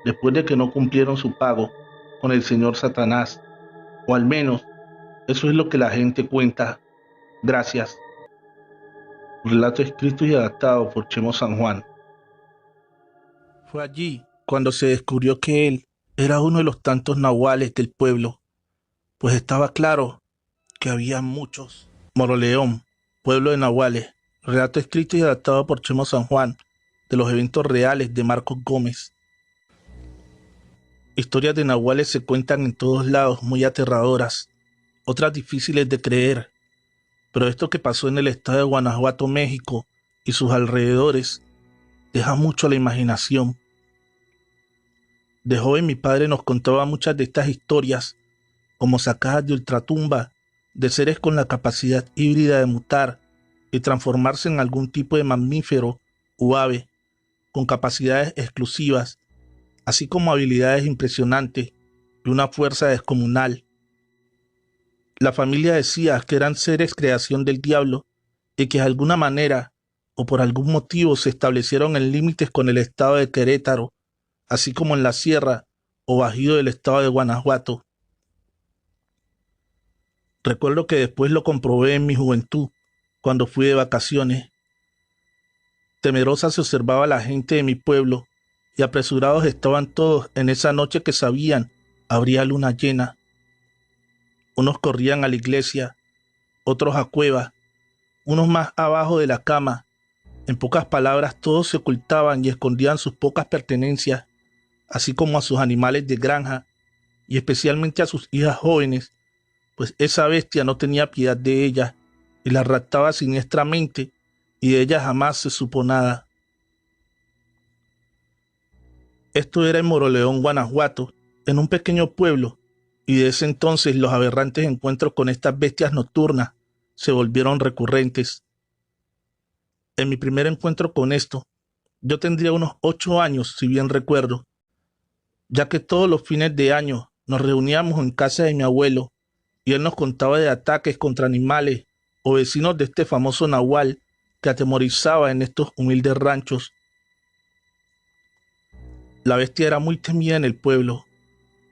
después de que no cumplieron su pago con el señor Satanás, o al menos eso es lo que la gente cuenta. Gracias. Relato escrito y adaptado por Chemo San Juan. Fue allí cuando se descubrió que él era uno de los tantos nahuales del pueblo, pues estaba claro que había muchos. Moroleón, pueblo de nahuales. Relato escrito y adaptado por Chemo San Juan, de los eventos reales de Marcos Gómez. Historias de nahuales se cuentan en todos lados, muy aterradoras, otras difíciles de creer, pero esto que pasó en el estado de Guanajuato, México, y sus alrededores, deja mucho a la imaginación. De joven mi padre nos contaba muchas de estas historias, como sacadas de ultratumba, de seres con la capacidad híbrida de mutar y transformarse en algún tipo de mamífero o ave, con capacidades exclusivas, así como habilidades impresionantes y una fuerza descomunal. La familia decía que eran seres creación del diablo y que de alguna manera o por algún motivo se establecieron en límites con el estado de Querétaro, así como en la sierra o bajío del estado de Guanajuato. Recuerdo que después lo comprobé en mi juventud, cuando fui de vacaciones. Temerosa se observaba la gente de mi pueblo y apresurados estaban todos en esa noche que sabían habría luna llena. Unos corrían a la iglesia, otros a cuevas, unos más abajo de la cama. En pocas palabras, todos se ocultaban y escondían sus pocas pertenencias, así como a sus animales de granja y especialmente a sus hijas jóvenes, pues esa bestia no tenía piedad de ellas y las raptaba siniestramente, y de ellas jamás se supo nada. Esto era en Moroleón, Guanajuato, en un pequeño pueblo, y de ese entonces los aberrantes encuentros con estas bestias nocturnas se volvieron recurrentes. En mi primer encuentro con esto, yo tendría unos 8 años, si bien recuerdo, ya que todos los fines de año nos reuníamos en casa de mi abuelo y él nos contaba de ataques contra animales o vecinos de este famoso nahual que atemorizaba en estos humildes ranchos. La bestia era muy temida en el pueblo.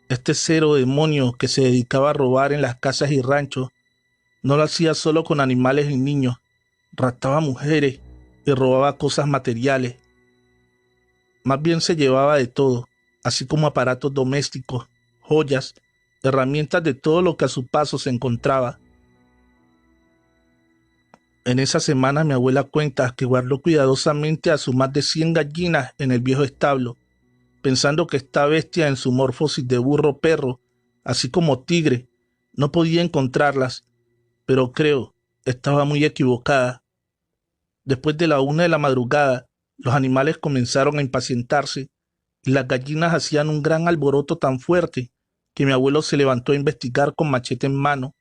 Este cero demonio que se dedicaba a robar en las casas y ranchos no lo hacía solo con animales y niños, raptaba mujeres y robaba cosas materiales. Más bien se llevaba de todo, así como aparatos domésticos, joyas, herramientas de todo lo que a su paso se encontraba. En esa semana mi abuela cuenta que guardó cuidadosamente a sus más de 100 gallinas en el viejo establo, pensando que esta bestia en su morfosis de burro perro, así como tigre, no podía encontrarlas, pero creo, estaba muy equivocada. Después de la 1 de la madrugada, los animales comenzaron a impacientarse y las gallinas hacían un gran alboroto tan fuerte que mi abuelo se levantó a investigar con machete en mano,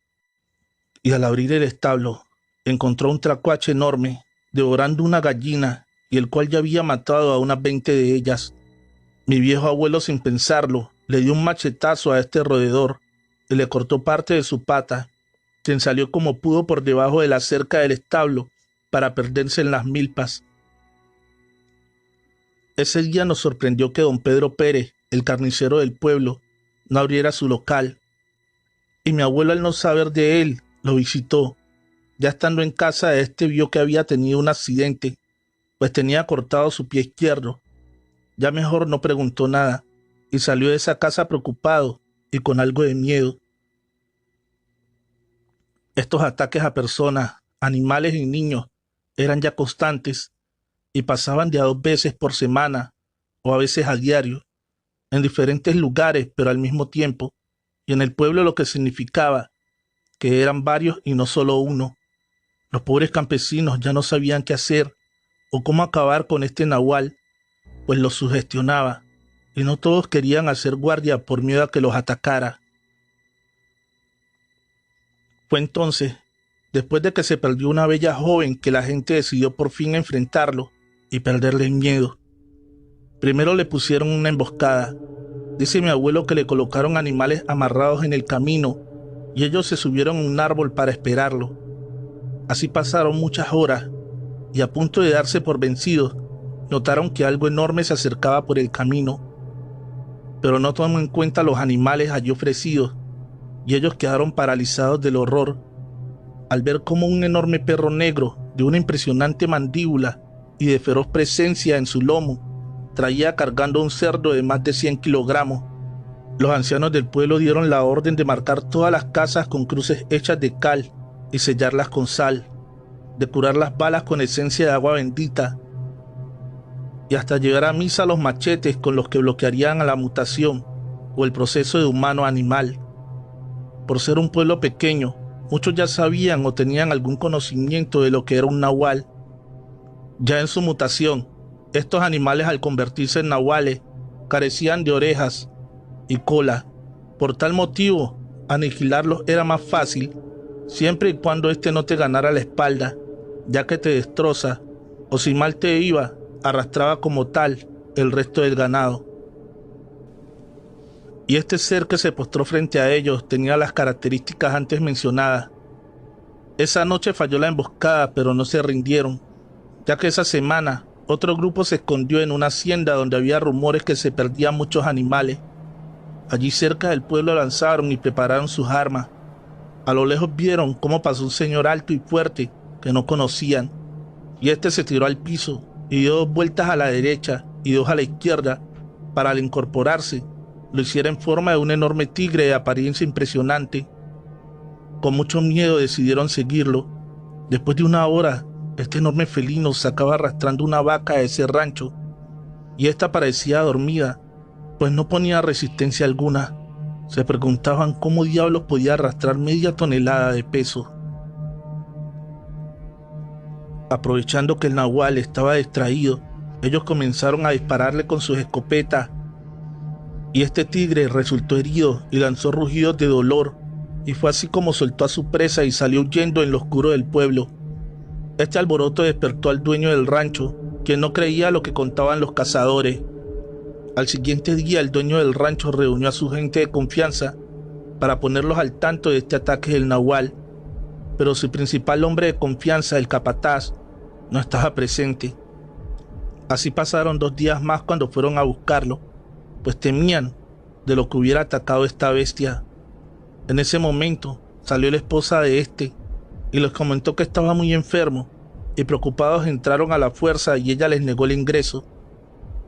y al abrir el establo encontró un tracuache enorme devorando una gallina, y el cual ya había matado a unas 20 de ellas. Mi viejo abuelo, sin pensarlo, le dio un machetazo a este roedor y le cortó parte de su pata, quien salió como pudo por debajo de la cerca del establo para perderse en las milpas. Ese día nos sorprendió que don Pedro Pérez, el carnicero del pueblo, no abriera su local, y mi abuelo, al no saber de él, lo visitó. Ya estando en casa, vio que había tenido un accidente, pues tenía cortado su pie izquierdo. Ya mejor no preguntó nada y salió de esa casa preocupado y con algo de miedo. Estos ataques a personas, animales y niños eran ya constantes y pasaban de a 2 veces por semana o a veces a diario, en diferentes lugares pero al mismo tiempo, y en el pueblo, lo que significaba que eran varios y no solo uno. Los pobres campesinos ya no sabían qué hacer o cómo acabar con este nahual, pues los sugestionaba y no todos querían hacer guardia por miedo a que los atacara. Fue entonces, después de que se perdió una bella joven, que la gente decidió por fin enfrentarlo y perderle el miedo. Primero le pusieron una emboscada. Dice mi abuelo que le colocaron animales amarrados en el camino y ellos se subieron a un árbol para esperarlo. Así pasaron muchas horas y, a punto de darse por vencidos, notaron que algo enorme se acercaba por el camino, pero no tomó en cuenta los animales allí ofrecidos y ellos quedaron paralizados del horror al ver cómo un enorme perro negro de una impresionante mandíbula y de feroz presencia en su lomo traía cargando un cerdo de más de 100 kilogramos. Los ancianos del pueblo dieron la orden de marcar todas las casas con cruces hechas de cal y sellarlas con sal, de curar las balas con esencia de agua bendita y hasta llevar a misa los machetes con los que bloquearían a la mutación o el proceso de humano a animal. Por ser un pueblo pequeño, muchos ya sabían o tenían algún conocimiento de lo que era un nahual. Ya en su mutación, estos animales, al convertirse en nahuales, carecían de orejas y cola. Por tal motivo, aniquilarlos era más fácil, siempre y cuando no te ganara la espalda, ya que te destroza, o si mal te iba, arrastraba como tal el resto del ganado. Y este ser que se postró frente a ellos tenía las características antes mencionadas. Esa noche falló la emboscada, pero no se rindieron, ya que esa semana otro grupo se escondió en una hacienda donde había rumores que se perdían muchos animales. Allí cerca del pueblo lanzaron y prepararon sus armas. A lo lejos vieron cómo pasó un señor alto y fuerte que no conocían, y se tiró al piso y dio 2 vueltas a la derecha y 2 a la izquierda para, al incorporarse, lo hiciera en forma de un enorme tigre de apariencia impresionante. Con mucho miedo decidieron seguirlo. Después de 1 hora, este enorme felino sacaba arrastrando una vaca de ese rancho, y parecía dormida, pues no ponía resistencia alguna. Se preguntaban cómo diablos podía arrastrar media tonelada de peso. Aprovechando que el nahual estaba distraído, ellos comenzaron a dispararle con sus escopetas, y este tigre resultó herido y lanzó rugidos de dolor, y fue así como soltó a su presa y salió huyendo en lo oscuro del pueblo. Este alboroto despertó al dueño del rancho, quien no creía lo que contaban los cazadores. Al siguiente día, el dueño del rancho reunió a su gente de confianza para ponerlos al tanto de este ataque del nahual, pero su principal hombre de confianza, el capataz, no estaba presente. Así pasaron 2 días más cuando fueron a buscarlo, pues temían de lo que hubiera atacado esta bestia. En ese momento salió la esposa de y les comentó que estaba muy enfermo, y preocupados entraron a la fuerza y ella les negó el ingreso,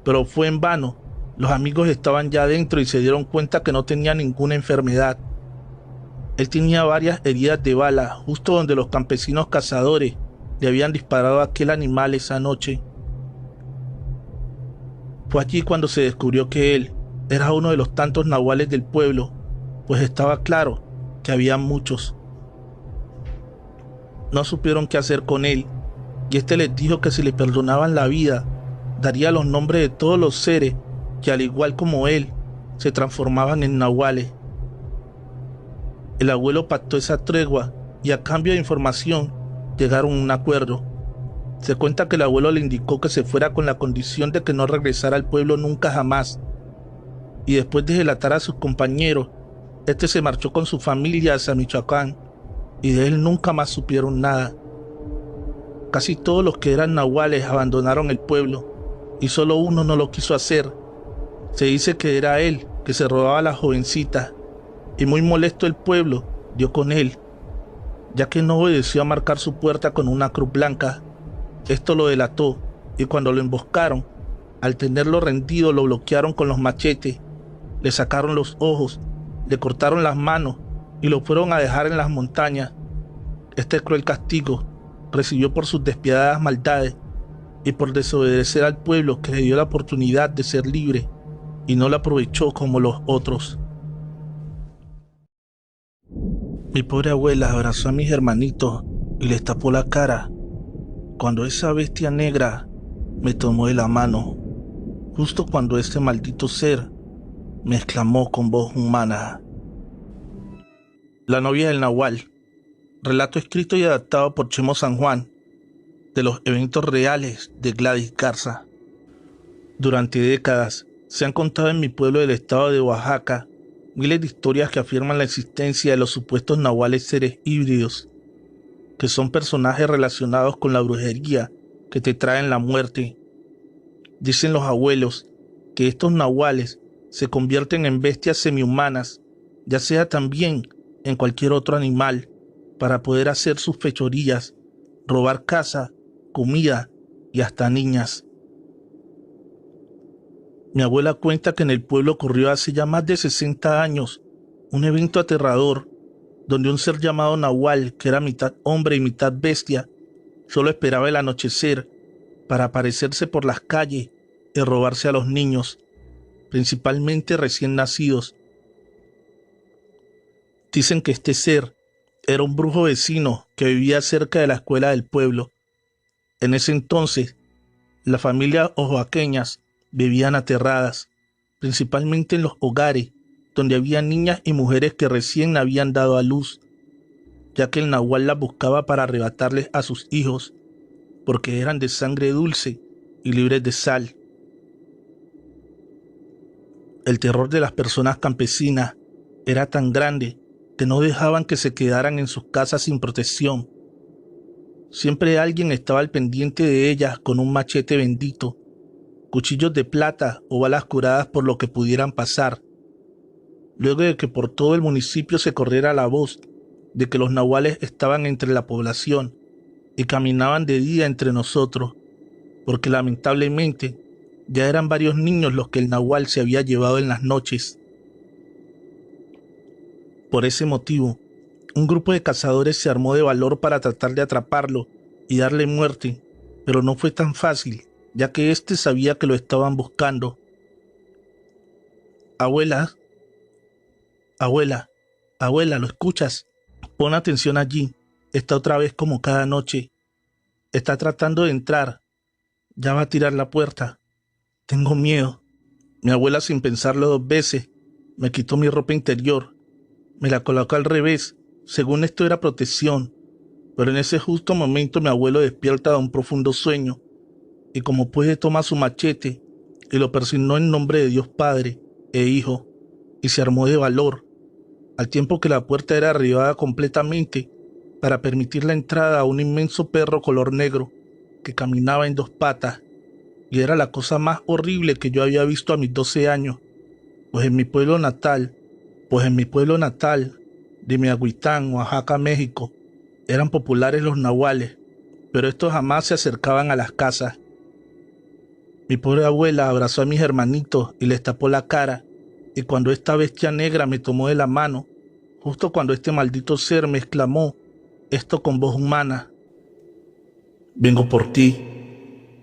pero fue en vano. Los amigos estaban ya adentro y se dieron cuenta que no tenía ninguna enfermedad. Él tenía varias heridas de bala justo donde los campesinos cazadores le habían disparado a aquel animal esa noche. Fue allí cuando se descubrió que él era uno de los tantos nahuales del pueblo, pues estaba claro que había muchos. No supieron qué hacer con él, y les dijo que si le perdonaban la vida, daría los nombres de todos los seres que, al igual como él, se transformaban en nahuales. El abuelo pactó esa tregua y, a cambio de información, llegaron a un acuerdo. Se cuenta que el abuelo le indicó que se fuera con la condición de que no regresara al pueblo nunca jamás, y después de delatar a sus compañeros, se marchó con su familia hacia Michoacán, y de él nunca más supieron nada. Casi todos los que eran nahuales abandonaron el pueblo, y solo uno no lo quiso hacer. Se dice que era él, que se robaba a las jovencitas, y muy molesto el pueblo dio con él, ya que no obedeció a marcar su puerta con una cruz blanca. Esto lo delató, y cuando lo emboscaron, al tenerlo rendido lo bloquearon con los machetes, le sacaron los ojos, le cortaron las manos y lo fueron a dejar en las montañas. Este cruel castigo recibió por sus despiadadas maldades y por desobedecer al pueblo que le dio la oportunidad de ser libre y no la aprovechó como los otros. Mi pobre abuela abrazó a mis hermanitos y les tapó la cara cuando esa bestia negra me tomó de la mano, justo cuando este maldito ser me exclamó con voz humana: La novia del Nahual. Relato escrito y adaptado por Chemo San Juan, de los eventos reales de Gladys Garza. Durante décadas se han contado en mi pueblo del estado de Oaxaca miles de historias que afirman la existencia de los supuestos nahuales, seres híbridos, que son personajes relacionados con la brujería que te traen la muerte. Dicen los abuelos que estos nahuales se convierten en bestias semihumanas, ya sea también en cualquier otro animal, para poder hacer sus fechorías, robar caza, comida y hasta niñas. Mi abuela cuenta que en el pueblo ocurrió hace ya más de 60 años un evento aterrador donde un ser llamado Nahual, que era mitad hombre y mitad bestia, solo esperaba el anochecer para aparecerse por las calles y robarse a los niños, principalmente recién nacidos. Dicen que este ser era un brujo vecino que vivía cerca de la escuela del pueblo. En ese entonces, las familias oaxaqueñas vivían aterradas, principalmente en los hogares donde había niñas y mujeres que recién habían dado a luz, ya que el Nahual las buscaba para arrebatarles a sus hijos, porque eran de sangre dulce y libres de sal. El terror de las personas campesinas era tan grande que no dejaban que se quedaran en sus casas sin protección. Siempre alguien estaba al pendiente de ellas con un machete bendito, cuchillos de plata o balas curadas por lo que pudieran pasar. Luego de que por todo el municipio se corriera la voz de que los nahuales estaban entre la población y caminaban de día entre nosotros, porque lamentablemente ya eran varios niños los que el Nahual se había llevado en las noches. Por ese motivo, un grupo de cazadores se armó de valor para tratar de atraparlo y darle muerte, pero no fue tan fácil, ya que éste sabía que lo estaban buscando. Abuela, abuela, ¿lo escuchas? Pon atención allí, está otra vez como cada noche. Está tratando de entrar, ya va a tirar la puerta. Tengo miedo. Mi abuela, sin pensarlo 2 veces, me quitó mi ropa interior, me la colocó al revés, según esto era protección, pero en ese justo momento mi abuelo despierta de un profundo sueño, y como puede toma su machete y lo persignó en nombre de Dios Padre e Hijo, y se armó de valor, al tiempo que la puerta era derribada completamente para permitir la entrada a un inmenso perro color negro que caminaba en 2 patas, y era la cosa más horrible que yo había visto a mis 12 años, pues en mi pueblo natal de Miahuitán, Oaxaca, México, eran populares los nahuales, pero estos jamás se acercaban a las casas. Mi pobre abuela abrazó a mis hermanitos y les tapó la cara, y cuando esta bestia negra me tomó de la mano, justo cuando este maldito ser me exclamó, esto con voz humana: vengo por ti,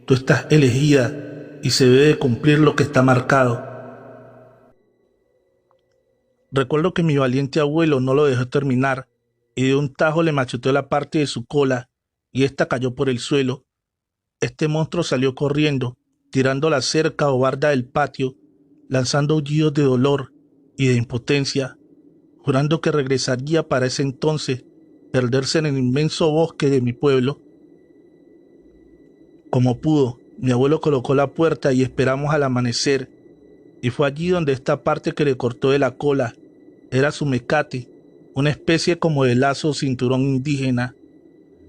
tú estás elegida y se debe de cumplir lo que está marcado. Recuerdo que mi valiente abuelo no lo dejó terminar y de un tajo le macheteó la parte de su cola y ésta cayó por el suelo. Este monstruo salió corriendo, tirando la cerca o barda del patio, lanzando aullidos de dolor y de impotencia, jurando que regresaría para ese entonces, perderse en el inmenso bosque de mi pueblo. Como pudo, mi abuelo colocó la puerta y esperamos al amanecer, y fue allí donde esta parte que le cortó de la cola era su mecate, una especie como de lazo o cinturón indígena.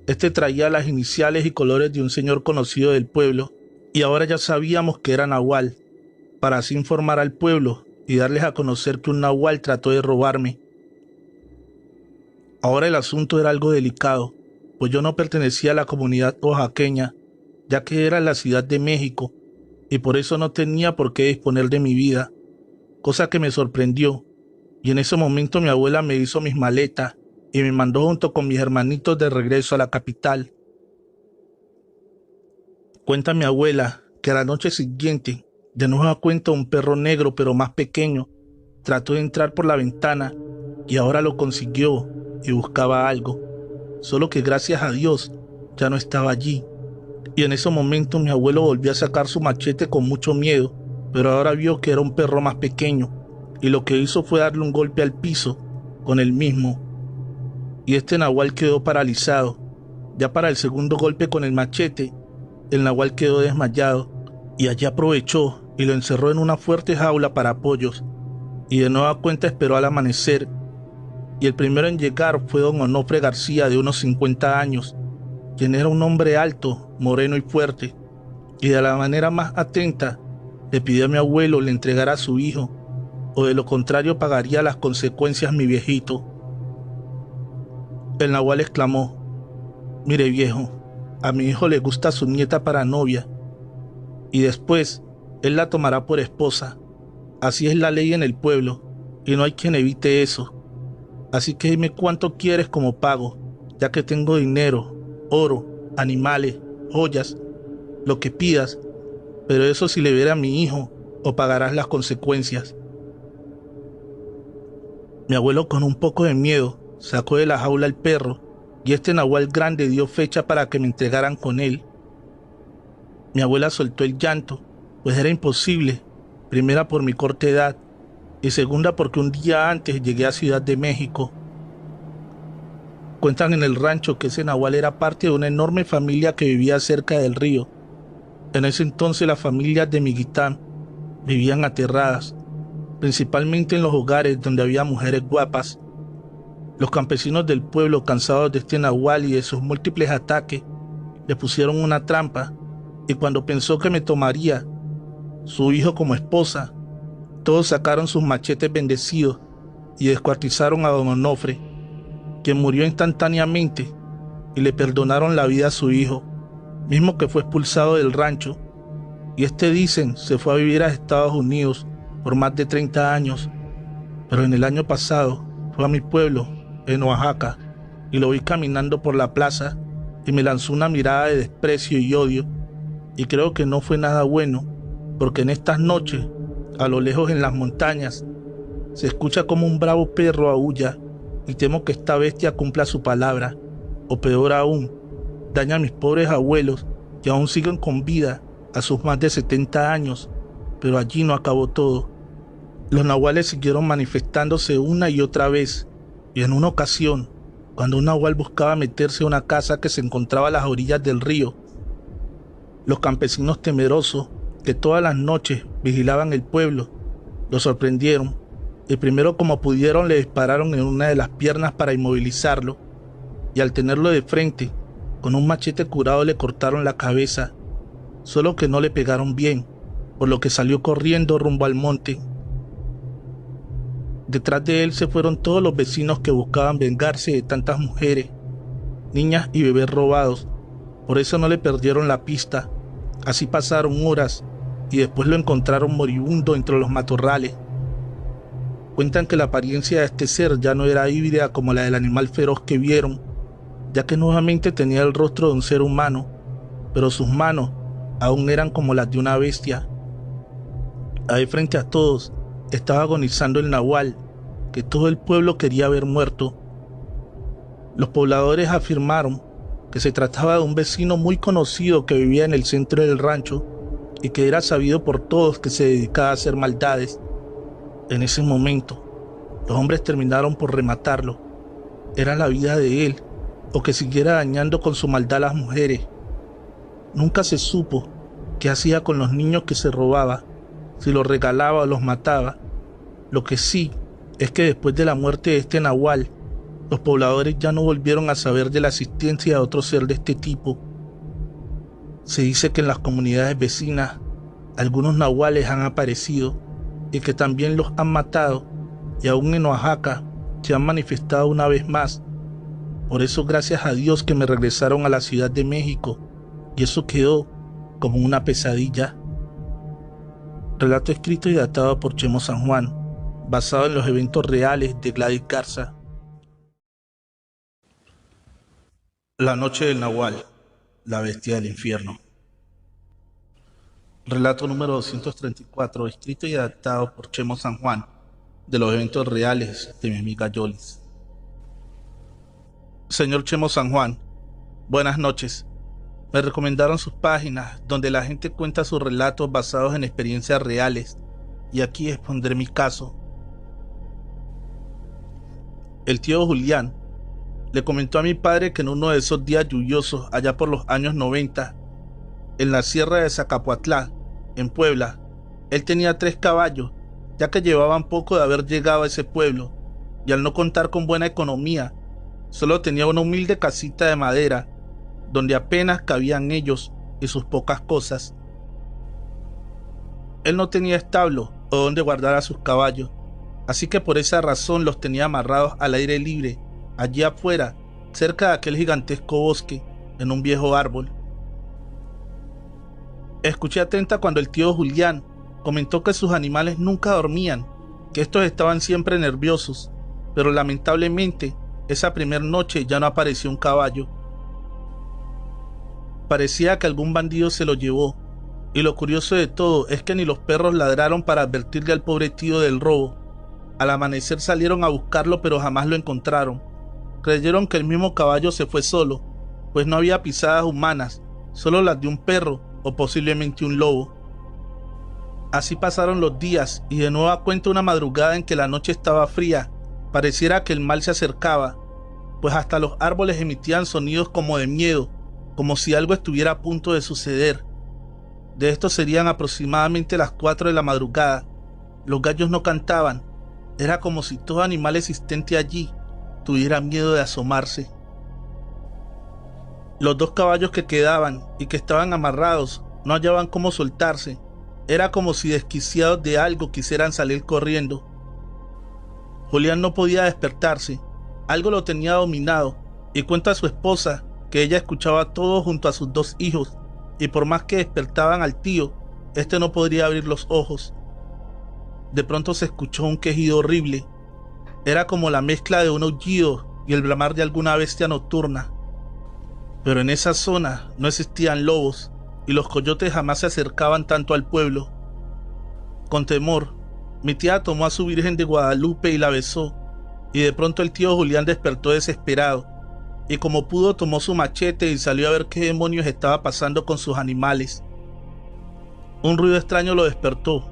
Este traía las iniciales y colores de un señor conocido del pueblo, y ahora ya sabíamos que era Nahual, para así informar al pueblo y darles a conocer que un Nahual trató de robarme, Ahora el asunto era algo delicado, pues yo no pertenecía a la comunidad oaxaqueña, ya que era la Ciudad de México, y por eso no tenía por qué disponer de mi vida, cosa que me sorprendió, y en ese momento mi abuela me hizo mis maletas y me mandó junto con mis hermanitos de regreso a la capital. Cuenta mi abuela que a la noche siguiente, de nueva cuenta un perro negro pero más pequeño, trató de entrar por la ventana y ahora lo consiguió y buscaba algo, solo que gracias a Dios ya no estaba allí. Y en ese momento mi abuelo volvió a sacar su machete con mucho miedo, pero ahora vio que era un perro más pequeño y lo que hizo fue darle un golpe al piso con el mismo. Y este nahual quedó paralizado. Ya para el segundo golpe con el machete, el nahual quedó desmayado y allí aprovechó y lo encerró en una fuerte jaula para pollos. Y de nueva cuenta esperó al amanecer. Y el primero en llegar fue don Onofre García, de unos 50 años, quien era un hombre alto, moreno y fuerte, y de la manera más atenta le pidió a mi abuelo le entregara a su hijo, o de lo contrario pagaría las consecuencias mi viejito. El nahual exclamó: mire viejo, a mi hijo le gusta su nieta para novia, y después él la tomará por esposa. Así es la ley en el pueblo, y no hay quien evite eso. Así que dime cuánto quieres como pago, ya que tengo dinero, oro, animales, joyas, lo que pidas, pero eso si le viera a mi hijo, o pagarás las consecuencias. Mi abuelo, con un poco de miedo, sacó de la jaula al perro, y este nahual grande dio fecha para que me entregaran con él. Mi abuela soltó el llanto, pues era imposible, primera por mi corta edad, y segunda porque un día antes llegué a Ciudad de México. Cuentan en el rancho que ese nahual era parte de una enorme familia que vivía cerca del río. En ese entonces las familias de Miguitán vivían aterradas, principalmente en los hogares donde había mujeres guapas. Los campesinos del pueblo, cansados de este nahual y de sus múltiples ataques, le pusieron una trampa, y cuando pensó que me tomaría su hijo como esposa, todos sacaron sus machetes bendecidos y descuartizaron a don Onofre, quien murió instantáneamente, y le perdonaron la vida a su hijo, mismo que fue expulsado del rancho, y este, dicen, se fue a vivir a Estados Unidos por más de 30 años, pero en el año pasado fue a mi pueblo, en Oaxaca, y lo vi caminando por la plaza y me lanzó una mirada de desprecio y odio, y creo que no fue nada bueno, porque en estas noches, a lo lejos en las montañas, se escucha como un bravo perro aúlla, y temo que esta bestia cumpla su palabra, o peor aún, daña a mis pobres abuelos, que aún siguen con vida a sus más de 70 años, pero allí no acabó todo. Los nahuales siguieron manifestándose una y otra vez, y en una ocasión, cuando un nahual buscaba meterse a una casa que se encontraba a las orillas del río, los campesinos temerosos, que todas las noches vigilaban el pueblo, lo sorprendieron, y primero como pudieron le dispararon en una de las piernas para inmovilizarlo, y al tenerlo de frente, con un machete curado le cortaron la cabeza, solo que no le pegaron bien, por lo que salió corriendo rumbo al monte. Detrás de él se fueron todos los vecinos que buscaban vengarse de tantas mujeres, niñas y bebés robados. Por eso no le perdieron la pista. Así pasaron horas y después lo encontraron moribundo entre los matorrales. Cuentan que la apariencia de este ser ya no era híbrida como la del animal feroz que vieron, ya que nuevamente tenía el rostro de un ser humano, pero sus manos aún eran como las de una bestia. Ahí frente a todos estaba agonizando el nahual, que todo el pueblo quería ver muerto. Los pobladores afirmaron que se trataba de un vecino muy conocido que vivía en el centro del rancho y que era sabido por todos que se dedicaba a hacer maldades. En ese momento, los hombres terminaron por rematarlo. Era la vida de él, o que siguiera dañando con su maldad a las mujeres. Nunca se supo qué hacía con los niños que se robaba, si los regalaba o los mataba. Lo que sí es que después de la muerte de este nahual, los pobladores ya no volvieron a saber de la existencia de otro ser de este tipo. Se dice que en las comunidades vecinas algunos nahuales han aparecido y que también los han matado, y aún en Oaxaca se han manifestado una vez más Por eso gracias a Dios que me regresaron a la Ciudad de México y eso quedó como una pesadilla. Relato escrito y datado por Chemo San Juan, basado en los eventos reales de Gladys Garza. La noche del Nahual, la bestia del infierno. Relato número 234, escrito y adaptado por Chemo San Juan, de los eventos reales de mi amiga Yolis. Señor Chemo San Juan, buenas noches. Me recomendaron sus páginas donde la gente cuenta sus relatos basados en experiencias reales y aquí expondré mi caso. El tío Julián le comentó a mi padre que en uno de esos días lluviosos allá por los años 90, en la sierra de Zacapuatlá, en Puebla, él tenía 3 caballos, ya que llevaban poco de haber llegado a ese pueblo y al no contar con buena economía, solo tenía una humilde casita de madera donde apenas cabían ellos y sus pocas cosas. Él no tenía establo o donde guardar a sus caballos, así que por esa razón los tenía amarrados al aire libre, allí afuera, cerca de aquel gigantesco bosque, en un viejo árbol. Escuché atenta cuando el tío Julián comentó que sus animales nunca dormían, que estos estaban siempre nerviosos, pero lamentablemente esa primera noche ya no apareció un caballo. Parecía que algún bandido se lo llevó, y lo curioso de todo es que ni los perros ladraron para advertirle al pobre tío del robo. Al amanecer salieron a buscarlo, pero jamás lo encontraron. Creyeron que el mismo caballo se fue solo, pues no había pisadas humanas, solo las de un perro o posiblemente un lobo. Así pasaron los días y de nueva cuenta una madrugada en que la noche estaba fría, pareciera que el mal se acercaba, pues hasta los árboles emitían sonidos como de miedo, como si algo estuviera a punto de suceder. De esto serían aproximadamente las 4 de la madrugada. Los gallos no cantaban, era como si todo animal existente allí tuviera miedo de asomarse. Los 2 caballos que quedaban y que estaban amarrados no hallaban cómo soltarse, era como si desquiciados de algo quisieran salir corriendo. Julián no podía despertarse, algo lo tenía dominado, y cuenta a su esposa que ella escuchaba todo junto a sus 2 hijos, y por más que despertaban al tío, este no podría abrir los ojos. De pronto se escuchó un quejido horrible, era como la mezcla de un aullido y el bramar de alguna bestia nocturna. Pero en esa zona no existían lobos, y los coyotes jamás se acercaban tanto al pueblo. Con temor, mi tía tomó a su Virgen de Guadalupe y la besó, y de pronto el tío Julián despertó desesperado, y como pudo tomó su machete y salió a ver qué demonios estaba pasando con sus animales. Un ruido extraño lo despertó,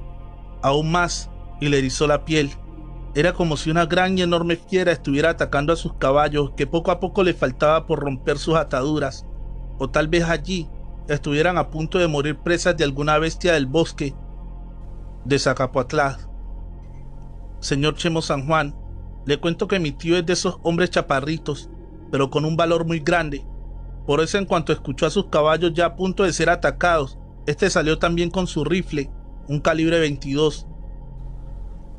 aún más, y le erizó la piel. Era como si una gran y enorme fiera estuviera atacando a sus caballos que poco a poco le faltaba por romper sus ataduras, o tal vez allí estuvieran a punto de morir presas de alguna bestia del bosque de Zacapuatlá. Señor Chemo San Juan, le cuento que mi tío es de esos hombres chaparritos, pero con un valor muy grande. Por eso en cuanto escuchó a sus caballos ya a punto de ser atacados, este salió también con su rifle, un calibre 22,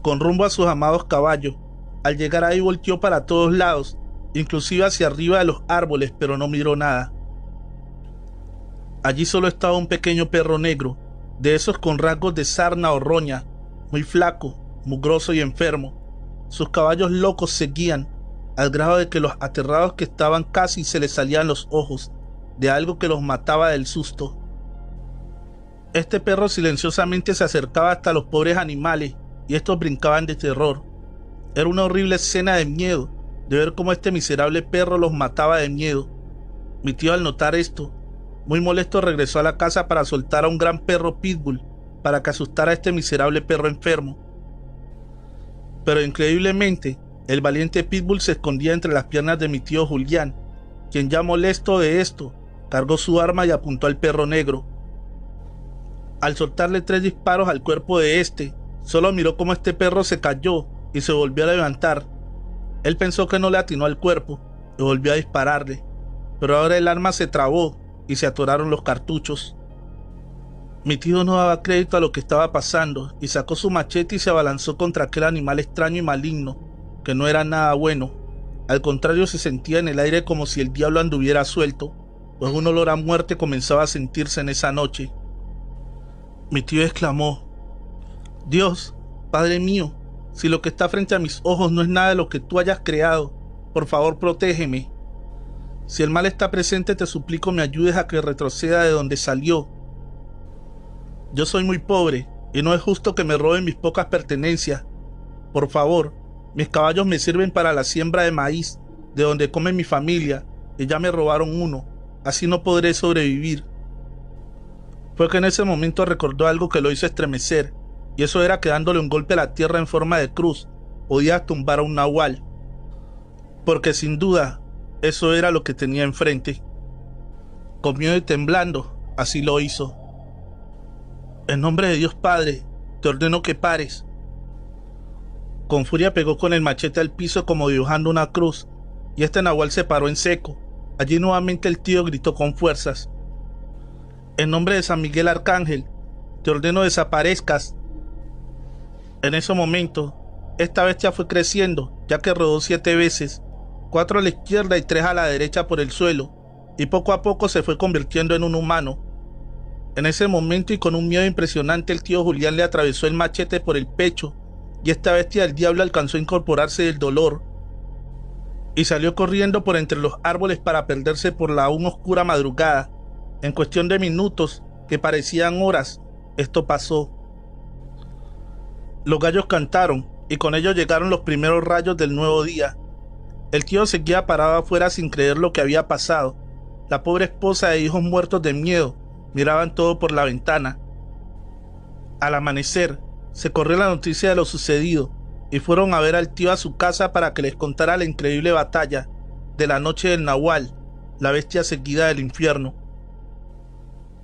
con rumbo a sus amados caballos. Al llegar ahí volteó para todos lados, inclusive hacia arriba de los árboles, pero no miró nada. Allí solo estaba un pequeño perro negro, de esos con rasgos de sarna o roña, muy flaco, mugroso y enfermo. Sus caballos locos seguían, al grado de que los aterrados que estaban casi se les salían los ojos, de algo que los mataba del susto. Este perro silenciosamente se acercaba hasta los pobres animales, y estos brincaban de terror. Era una horrible escena de miedo, de ver cómo este miserable perro los mataba de miedo. Mi tío, al notar esto, muy molesto, regresó a la casa para soltar a un gran perro pitbull, para que asustara a este miserable perro enfermo. Pero increíblemente, el valiente pitbull se escondía entre las piernas de mi tío Julián, quien, ya molesto de esto, cargó su arma y apuntó al perro negro. Al soltarle 3 disparos al cuerpo de este, solo miró cómo este perro se cayó y se volvió a levantar. Él pensó que no le atinó al cuerpo y volvió a dispararle, pero ahora el arma se trabó y se atoraron los cartuchos. Mi tío no daba crédito a lo que estaba pasando y sacó su machete y se abalanzó contra aquel animal extraño y maligno, que no era nada bueno. Al contrario, se sentía en el aire como si el diablo anduviera suelto, pues un olor a muerte comenzaba a sentirse en esa noche. Mi tío exclamó: Dios, Padre mío, si lo que está frente a mis ojos no es nada de lo que tú hayas creado, por favor protégeme. Si el mal está presente, te suplico me ayudes a que retroceda de donde salió. Yo soy muy pobre y no es justo que me roben mis pocas pertenencias. Por favor, mis caballos me sirven para la siembra de maíz, de donde come mi familia, y ya me robaron uno, así no podré sobrevivir. Fue que en ese momento recordó algo que lo hizo estremecer, y eso era que dándole un golpe a la tierra en forma de cruz, podía tumbar a un nahual. Porque sin duda, eso era lo que tenía enfrente. Con miedo y temblando, así lo hizo. En nombre de Dios Padre, te ordeno que pares. Con furia pegó con el machete al piso como dibujando una cruz, y este nahual se paró en seco. Allí nuevamente el tío gritó con fuerzas: En nombre de San Miguel Arcángel, te ordeno desaparezcas. En ese momento, esta bestia fue creciendo, ya que rodó 7 veces, 4 a la izquierda y 3 a la derecha por el suelo, y poco a poco se fue convirtiendo en un humano. En ese momento y con un miedo impresionante, el tío Julián le atravesó el machete por el pecho, y esta bestia del diablo alcanzó a incorporarse del dolor, y salió corriendo por entre los árboles para perderse por la aún oscura madrugada. En cuestión de minutos, que parecían horas, esto pasó. Los gallos cantaron, y con ellos llegaron los primeros rayos del nuevo día. El tío seguía parado afuera sin creer lo que había pasado. La pobre esposa e hijos muertos de miedo miraban todo por la ventana. Al amanecer, se corrió la noticia de lo sucedido, y fueron a ver al tío a su casa para que les contara la increíble batalla de la noche del Nahual, la bestia seguida del infierno.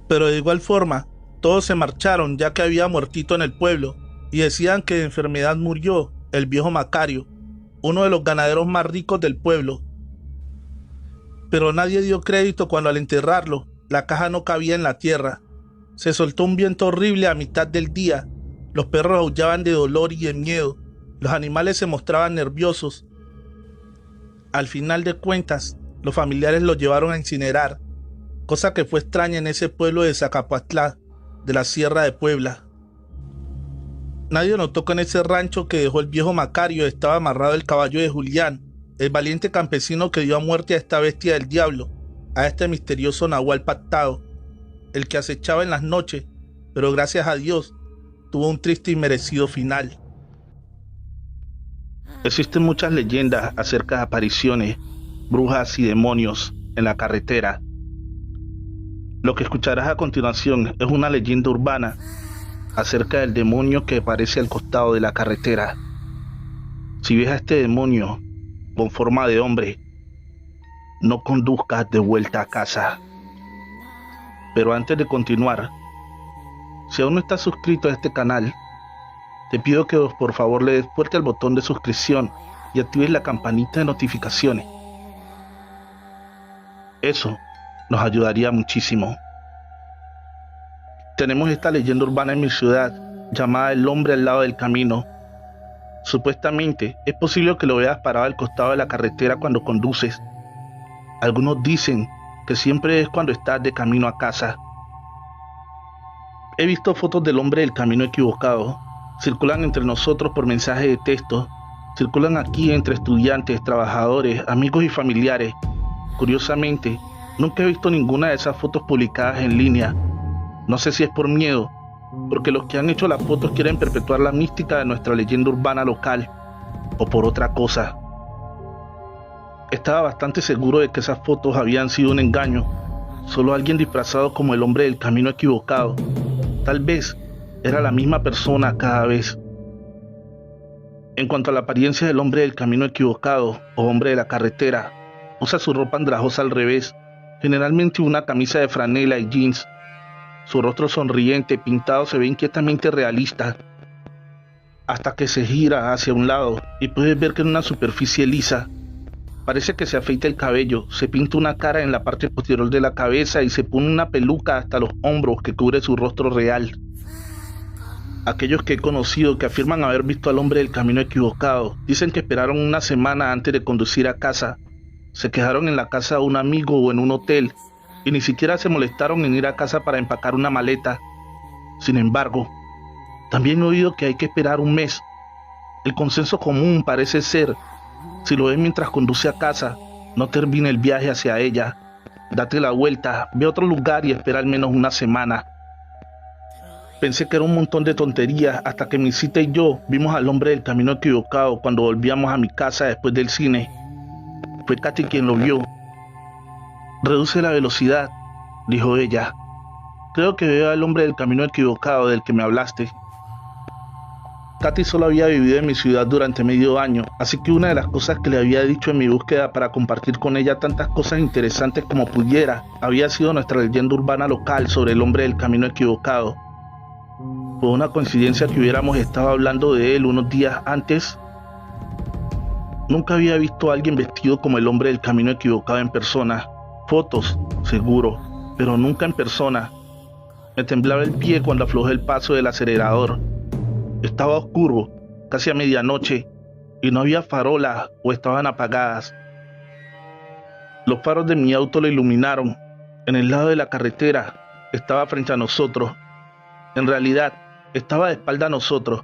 Pero de igual forma, todos se marcharon ya que había muertito en el pueblo, y decían que de enfermedad murió el viejo Macario, uno de los ganaderos más ricos del pueblo. Pero nadie dio crédito cuando al enterrarlo, la caja no cabía en la tierra. Se soltó un viento horrible a mitad del día, los perros aullaban de dolor y de miedo, los animales se mostraban nerviosos. Al final de cuentas, los familiares lo llevaron a incinerar, cosa que fue extraña en ese pueblo de Zacapuatlá, de la Sierra de Puebla. Nadie notó que en ese rancho que dejó el viejo Macario estaba amarrado el caballo de Julián, el valiente campesino que dio a muerte a esta bestia del diablo, a este misterioso nahual pactado, el que acechaba en las noches, pero gracias a Dios tuvo un triste y merecido final. Existen muchas leyendas acerca de apariciones, brujas y demonios en la carretera. Lo que escucharás a continuación es una leyenda urbana acerca del demonio que aparece al costado de la carretera. Si ves a este demonio con forma de hombre, no conduzcas de vuelta a casa. Pero antes de continuar, si aún no estás suscrito a este canal, te pido que por favor le des fuerte al botón de suscripción y actives la campanita de notificaciones. Eso nos ayudaría muchísimo. Tenemos esta leyenda urbana en mi ciudad, llamada El Hombre al Lado del Camino. Supuestamente, es posible que lo veas parado al costado de la carretera cuando conduces. Algunos dicen que siempre es cuando estás de camino a casa. He visto fotos del hombre del camino equivocado. Circulan entre nosotros por mensajes de texto. Circulan aquí entre estudiantes, trabajadores, amigos y familiares. Curiosamente, nunca he visto ninguna de esas fotos publicadas en línea. No sé si es por miedo, porque los que han hecho las fotos quieren perpetuar la mística de nuestra leyenda urbana local, o por otra cosa. Estaba bastante seguro de que esas fotos habían sido un engaño, solo alguien disfrazado como el hombre del camino equivocado. Tal vez era la misma persona cada vez. En cuanto a la apariencia del hombre del camino equivocado, o hombre de la carretera, usa su ropa andrajosa al revés, generalmente una camisa de franela y jeans. Su rostro sonriente, pintado, se ve inquietamente realista, hasta que se gira hacia un lado y puedes ver que en una superficie lisa. Parece que se afeita el cabello, se pinta una cara en la parte posterior de la cabeza y se pone una peluca hasta los hombros que cubre su rostro real. Aquellos que he conocido que afirman haber visto al hombre del camino equivocado dicen que esperaron una semana antes de conducir a casa. Se quedaron en la casa de un amigo o en un hotel y ni siquiera se molestaron en ir a casa para empacar una maleta. Sin embargo, también he oído que hay que esperar un mes. El consenso común parece ser: si lo ves mientras conduce a casa, no termine el viaje hacia ella. Date la vuelta, ve a otro lugar y espera al menos una semana. Pensé que era un montón de tonterías hasta que mi cita y yo vimos al hombre del camino equivocado cuando volvíamos a mi casa después del cine. Fue Katy quien lo vio. Reduce la velocidad, dijo ella. Creo que veo al hombre del camino equivocado del que me hablaste. Katy solo había vivido en mi ciudad durante medio año, así que una de las cosas que le había dicho en mi búsqueda para compartir con ella tantas cosas interesantes como pudiera había sido nuestra leyenda urbana local sobre el hombre del camino equivocado. Fue una coincidencia que hubiéramos estado hablando de él unos días antes. Nunca había visto a alguien vestido como el hombre del camino equivocado en persona. Fotos, seguro, pero nunca en persona. Me temblaba el pie cuando aflojé el paso del acelerador. Estaba oscuro, casi a medianoche, y no había farolas o estaban apagadas. Los faros de mi auto lo iluminaron. En el lado de la carretera estaba frente a nosotros. En realidad, estaba de espalda a nosotros.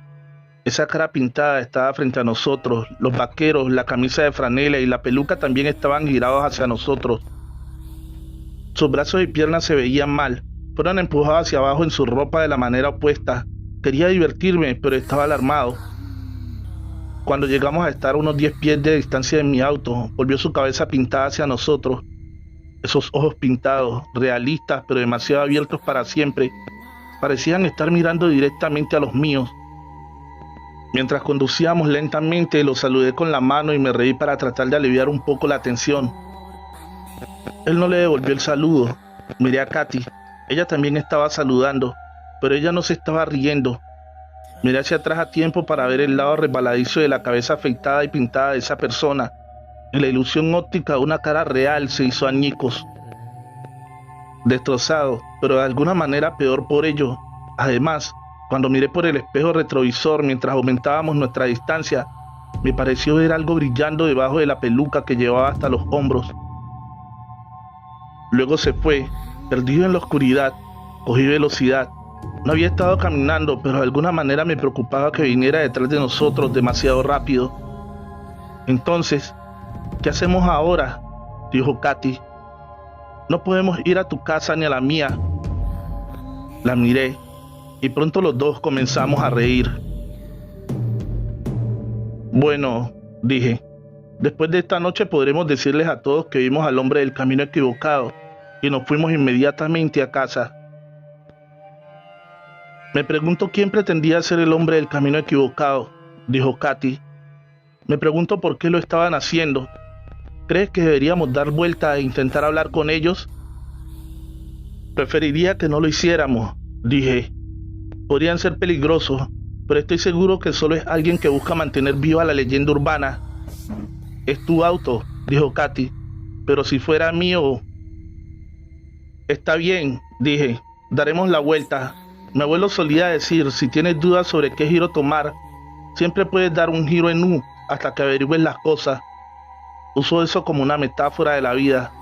Esa cara pintada estaba frente a nosotros. Los vaqueros, la camisa de franela y la peluca también estaban girados hacia nosotros. Sus brazos y piernas se veían mal. Fueron empujados hacia abajo en su ropa de la manera opuesta. Quería divertirme, pero estaba alarmado. Cuando llegamos a estar a unos 10 pies de distancia de mi auto, volvió su cabeza pintada hacia nosotros. Esos ojos pintados, realistas, pero demasiado abiertos para siempre, parecían estar mirando directamente a los míos. Mientras conducíamos lentamente, lo saludé con la mano y me reí para tratar de aliviar un poco la tensión. Él no le devolvió el saludo. Miré a Katy. Ella también estaba saludando, pero ella no se estaba riendo. Miré hacia atrás a tiempo para ver el lado resbaladizo de la cabeza afeitada y pintada de esa persona. En la ilusión óptica de una cara real se hizo añicos. Destrozado, pero de alguna manera peor por ello. Además, cuando miré por el espejo retrovisor mientras aumentábamos nuestra distancia, me pareció ver algo brillando debajo de la peluca que llevaba hasta los hombros. Luego se fue, perdido en la oscuridad. Cogí velocidad. No había estado caminando, pero de alguna manera me preocupaba que viniera detrás de nosotros demasiado rápido. Entonces, ¿qué hacemos ahora?, dijo Katy. No podemos ir a tu casa ni a la mía. La miré, y pronto los dos comenzamos a reír. Bueno, dije, después de esta noche podremos decirles a todos que vimos al hombre del camino equivocado, y nos fuimos inmediatamente a casa. Me pregunto quién pretendía ser el hombre del camino equivocado, dijo Katy. Me pregunto por qué lo estaban haciendo. ¿Crees que deberíamos dar vuelta e intentar hablar con ellos? Preferiría que no lo hiciéramos, dije. Podrían ser peligrosos, pero estoy seguro que solo es alguien que busca mantener viva la leyenda urbana. Es tu auto, dijo Katy, pero si fuera mío... Está bien, dije, daremos la vuelta. Mi abuelo solía decir, si tienes dudas sobre qué giro tomar, siempre puedes dar un giro en U hasta que averigües las cosas. Uso eso como una metáfora de la vida.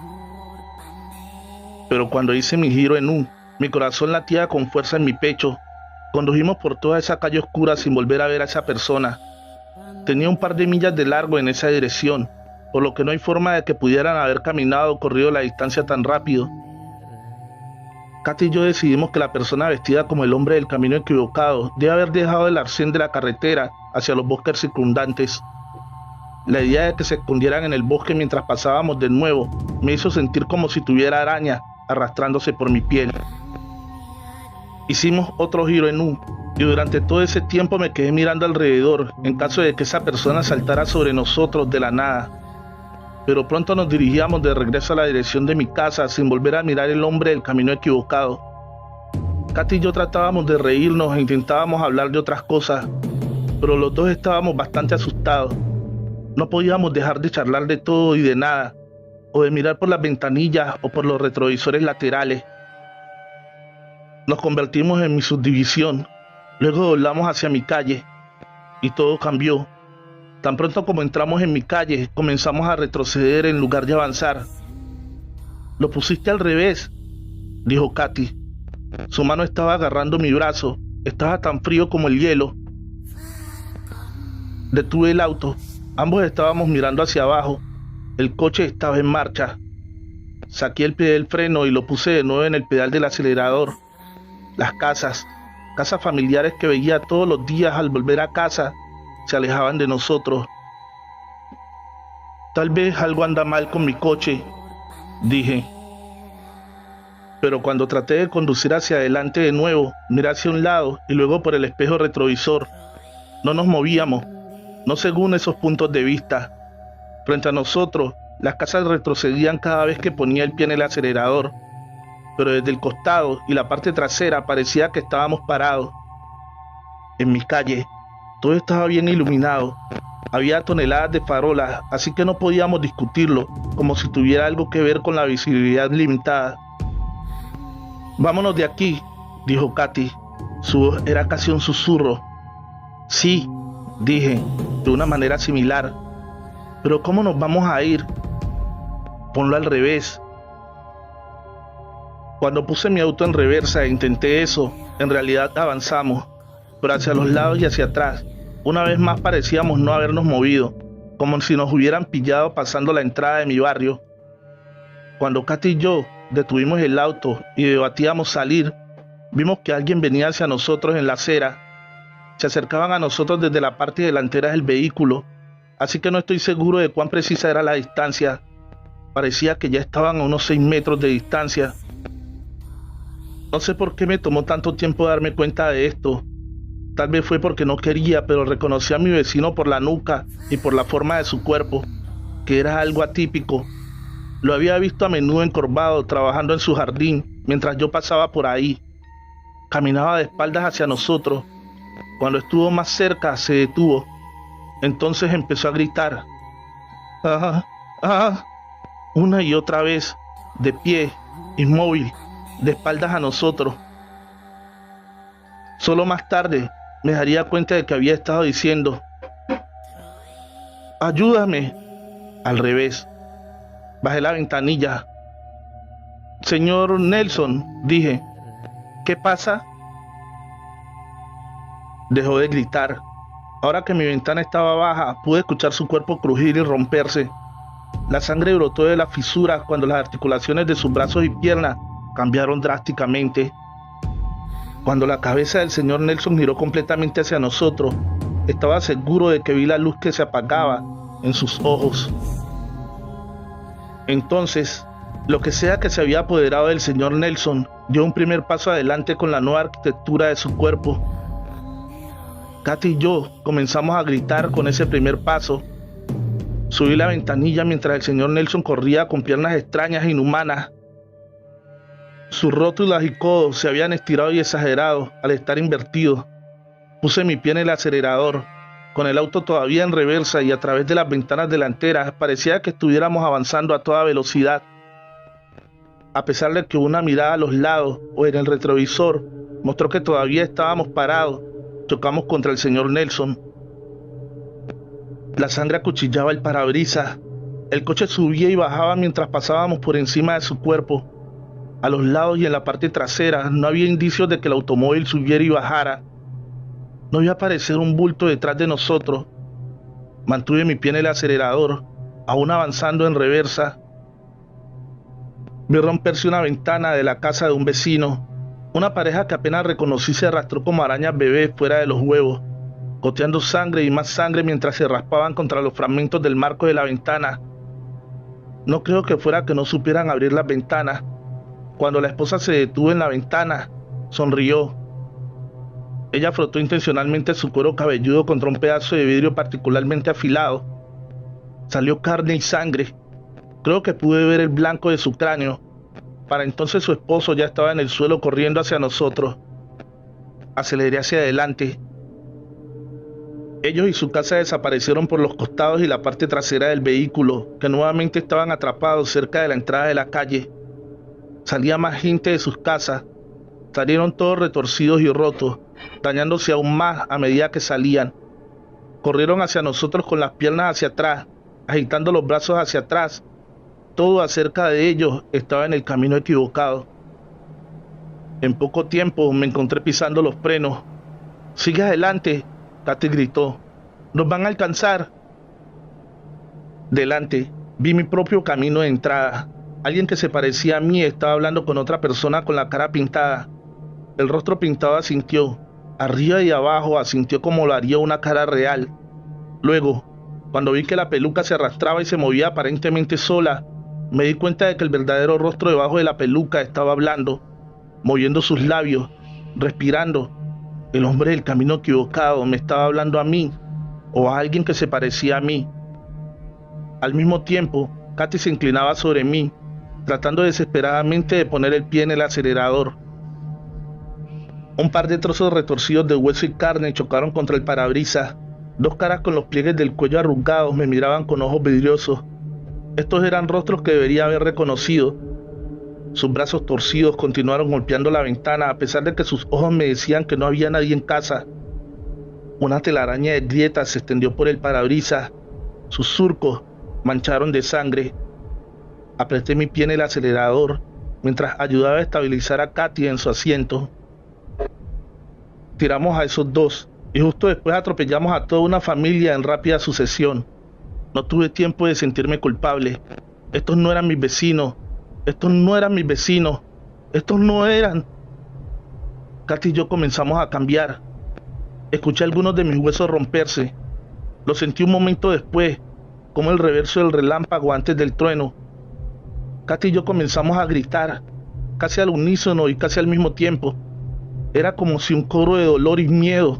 Pero cuando hice mi giro en U, mi corazón latía con fuerza en mi pecho. Condujimos por toda esa calle oscura sin volver a ver a esa persona. Tenía un par de millas de largo en esa dirección, por lo que no hay forma de que pudieran haber caminado o corrido la distancia tan rápido. Katy y yo decidimos que la persona vestida como el hombre del camino equivocado debe haber dejado el arcén de la carretera hacia los bosques circundantes. La idea de que se escondieran en el bosque mientras pasábamos de nuevo me hizo sentir como si tuviera araña arrastrándose por mi piel. Hicimos otro giro en U y durante todo ese tiempo me quedé mirando alrededor en caso de que esa persona saltara sobre nosotros de la nada. Pero pronto nos dirigíamos de regreso a la dirección de mi casa sin volver a mirar el hombre del camino equivocado. Katy y yo tratábamos de reírnos e intentábamos hablar de otras cosas, pero los dos estábamos bastante asustados. No podíamos dejar de charlar de todo y de nada, o de mirar por las ventanillas o por los retrovisores laterales. Nos convertimos en mi subdivisión. Luego doblamos hacia mi calle y todo cambió. Tan pronto como entramos en mi calle, comenzamos a retroceder en lugar de avanzar. «Lo pusiste al revés», dijo Katy. Su mano estaba agarrando mi brazo. Estaba tan frío como el hielo. Detuve el auto. Ambos estábamos mirando hacia abajo. El coche estaba en marcha. Saqué el pie del freno y lo puse de nuevo en el pedal del acelerador. Las casas familiares que veía todos los días al volver a casa, se alejaban de nosotros. Tal vez algo anda mal con mi coche, dije. Pero cuando traté de conducir hacia adelante de nuevo, miré hacia un lado y luego por el espejo retrovisor. No nos movíamos, no según esos puntos de vista. Frente a nosotros, las casas retrocedían cada vez que ponía el pie en el acelerador, pero desde el costado y la parte trasera parecía que estábamos parados. En mi calle, todo estaba bien iluminado. Había toneladas de farolas, así que no podíamos discutirlo, como si tuviera algo que ver con la visibilidad limitada. «Vámonos de aquí», dijo Katy. Su voz era casi un susurro. «Sí», dije, de una manera similar. «¿Pero cómo nos vamos a ir?» «Ponlo al revés». Cuando puse mi auto en reversa e intenté eso, en realidad avanzamos, pero hacia los lados y hacia atrás. Una vez más parecíamos no habernos movido, como si nos hubieran pillado pasando la entrada de mi barrio. Cuando Katy y yo detuvimos el auto y debatíamos salir, vimos que alguien venía hacia nosotros en la acera. Se acercaban a nosotros desde la parte delantera del vehículo, así que no estoy seguro de cuán precisa era la distancia. Parecía que ya estaban a unos 6 metros de distancia. No sé por qué me tomó tanto tiempo darme cuenta de esto. Tal vez fue porque no quería, pero reconocí a mi vecino por la nuca y por la forma de su cuerpo, que era algo atípico. Lo había visto a menudo encorvado, trabajando en su jardín, mientras yo pasaba por ahí. Caminaba de espaldas hacia nosotros. Cuando estuvo más cerca, se detuvo. Entonces empezó a gritar. «¡Ah! ¡Ah!», una y otra vez, de pie, inmóvil, de espaldas a nosotros. Solo más tarde me daría cuenta de que había estado diciendo: «¡Ayúdame!», al revés. Bajé la ventanilla. «Señor Nelson», dije, «¿qué pasa?». Dejó de gritar. Ahora que mi ventana estaba baja, pude escuchar su cuerpo crujir y romperse. La sangre brotó de las fisuras cuando las articulaciones de sus brazos y piernas cambiaron drásticamente. Cuando la cabeza del señor Nelson giró completamente hacia nosotros, estaba seguro de que vi la luz que se apagaba en sus ojos. Entonces, lo que sea que se había apoderado del señor Nelson dio un primer paso adelante con la nueva arquitectura de su cuerpo. Katy y yo comenzamos a gritar con ese primer paso. Subí la ventanilla mientras el señor Nelson corría con piernas extrañas e inhumanas. Sus rótulas y codos se habían estirado y exagerado al estar invertidos. Puse mi pie en el acelerador. Con el auto todavía en reversa y a través de las ventanas delanteras parecía que estuviéramos avanzando a toda velocidad. A pesar de que una mirada a los lados o en el retrovisor mostró que todavía estábamos parados, chocamos contra el señor Nelson. La sangre acuchillaba el parabrisas. El coche subía y bajaba mientras pasábamos por encima de su cuerpo. A los lados y en la parte trasera no había indicios de que el automóvil subiera y bajara. No vio aparecer un bulto detrás de nosotros. Mantuve mi pie en el acelerador, aún avanzando en reversa. Vi romperse una ventana de la casa de un vecino. Una pareja que apenas reconocí se arrastró como arañas bebés fuera de los huevos, goteando sangre y más sangre mientras se raspaban contra los fragmentos del marco de la ventana. No creo que fuera que no supieran abrir las ventanas. Cuando la esposa se detuvo en la ventana, sonrió. Ella frotó intencionalmente su cuero cabelludo contra un pedazo de vidrio particularmente afilado. Salió carne y sangre. Creo que pude ver el blanco de su cráneo. Para entonces su esposo ya estaba en el suelo corriendo hacia nosotros. Aceleré hacia adelante. Ellos y su casa desaparecieron por los costados y la parte trasera del vehículo, que nuevamente estaban atrapados cerca de la entrada de la calle. Salía más gente de sus casas. Salieron todos retorcidos y rotos, dañándose aún más a medida que salían. Corrieron hacia nosotros con las piernas hacia atrás, agitando los brazos hacia atrás. Todo acerca de ellos estaba en el camino equivocado. En poco tiempo me encontré pisando los frenos. «Sigue adelante», Katy gritó. «Nos van a alcanzar». Delante vi mi propio camino de entrada. Alguien que se parecía a mí estaba hablando con otra persona con la cara pintada. El rostro pintado asintió. Arriba y abajo asintió como lo haría una cara real. Luego, cuando vi que la peluca se arrastraba y se movía aparentemente sola, me di cuenta de que el verdadero rostro debajo de la peluca estaba hablando, moviendo sus labios, respirando. El hombre del camino equivocado me estaba hablando a mí, o a alguien que se parecía a mí. Al mismo tiempo, Katy se inclinaba sobre mí, tratando desesperadamente de poner el pie en el acelerador. Un par de trozos retorcidos de hueso y carne chocaron contra el parabrisas. Dos caras con los pliegues del cuello arrugados me miraban con ojos vidriosos. Estos eran rostros que debería haber reconocido. Sus brazos torcidos continuaron golpeando la ventana a pesar de que sus ojos me decían que no había nadie en casa. Una telaraña de grietas se extendió por el parabrisas. Sus surcos mancharon de sangre. Apreté mi pie en el acelerador mientras ayudaba a estabilizar a Katy en su asiento. Tiramos a esos dos y justo después atropellamos a toda una familia en rápida sucesión. No tuve tiempo de sentirme culpable. Estos no eran mis vecinos. Estos no eran mis vecinos. Estos no eran. Katy y yo comenzamos a cambiar. Escuché algunos de mis huesos romperse. Lo sentí un momento después, como el reverso del relámpago antes del trueno. Katy y yo comenzamos a gritar, casi al unísono y casi al mismo tiempo. Era como si un coro de dolor y miedo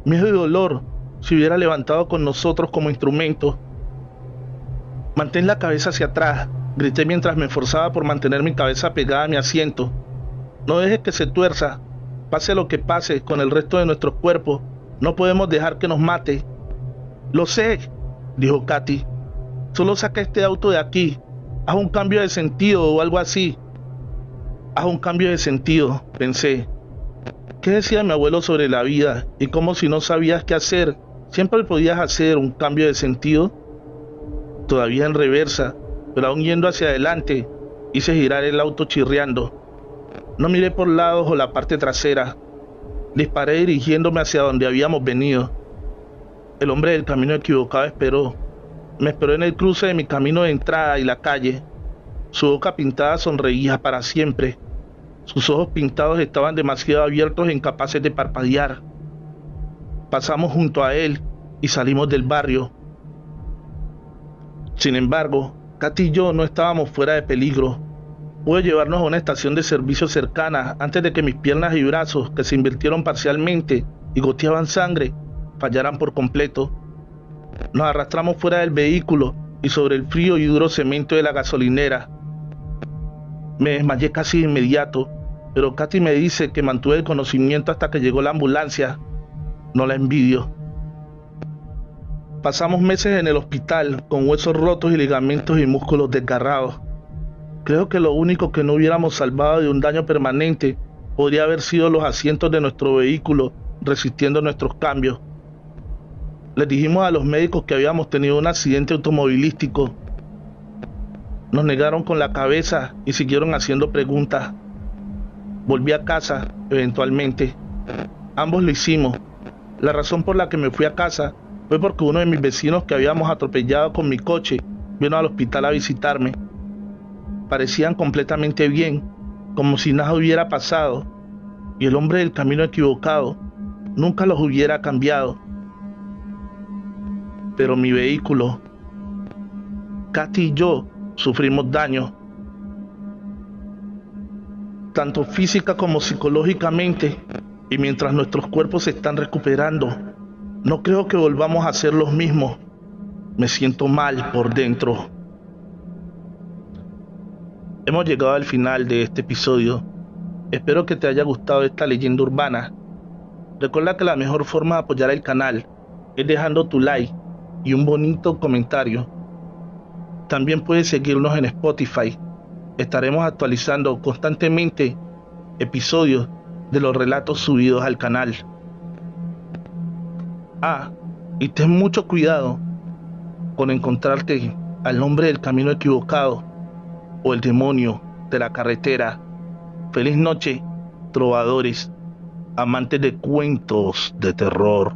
y dolor, se hubiera levantado con nosotros como instrumento. «Mantén la cabeza hacia atrás», grité mientras me esforzaba por mantener mi cabeza pegada a mi asiento. «No dejes que se tuerza. Pase lo que pase con el resto de nuestros cuerpos, no podemos dejar que nos mate». «Lo sé», dijo Katy. «Solo saca este auto de aquí. Haz un cambio de sentido o algo así». «Haz un cambio de sentido», pensé. ¿Qué decía mi abuelo sobre la vida? Y como si no sabías qué hacer, siempre podías hacer un cambio de sentido. Todavía en reversa, pero aún yendo hacia adelante, hice girar el auto chirriando. No miré por lados o la parte trasera. Disparé dirigiéndome hacia donde habíamos venido. El hombre del camino equivocado esperó. Me esperó en el cruce de mi camino de entrada y la calle. Su boca pintada sonreía para siempre. Sus ojos pintados estaban demasiado abiertos e incapaces de parpadear. Pasamos junto a él y salimos del barrio. Sin embargo, Katy y yo no estábamos fuera de peligro. Pude llevarnos a una estación de servicio cercana antes de que mis piernas y brazos, que se invirtieron parcialmente y goteaban sangre, fallaran por completo. Nos arrastramos fuera del vehículo y sobre el frío y duro cemento de la gasolinera. Me desmayé casi de inmediato, pero Katy me dice que mantuve el conocimiento hasta que llegó la ambulancia. No la envidio. Pasamos meses en el hospital con huesos rotos y ligamentos y músculos desgarrados. Creo que lo único que no hubiéramos salvado de un daño permanente podría haber sido los asientos de nuestro vehículo resistiendo nuestros cambios. Les dijimos a los médicos que habíamos tenido un accidente automovilístico. Nos negaron con la cabeza y siguieron haciendo preguntas. Volví a casa, eventualmente. Ambos lo hicimos. La razón por la que me fui a casa fue porque uno de mis vecinos que habíamos atropellado con mi coche vino al hospital a visitarme. Parecían completamente bien, como si nada hubiera pasado, y el hombre del camino equivocado nunca los hubiera cambiado. Pero mi vehículo, Katy y yo sufrimos daño, tanto física como psicológicamente, y mientras nuestros cuerpos se están recuperando, no creo que volvamos a ser los mismos. Me siento mal por dentro. Hemos llegado al final de este episodio. Espero que te haya gustado esta leyenda urbana. Recuerda que la mejor forma de apoyar el canal es dejando tu like y un bonito comentario. También puedes seguirnos en Spotify. Estaremos actualizando constantemente episodios de los relatos subidos al canal. Y ten mucho cuidado con encontrarte al hombre del camino equivocado o el demonio de la carretera. Feliz noche, trovadores, amantes de cuentos de terror.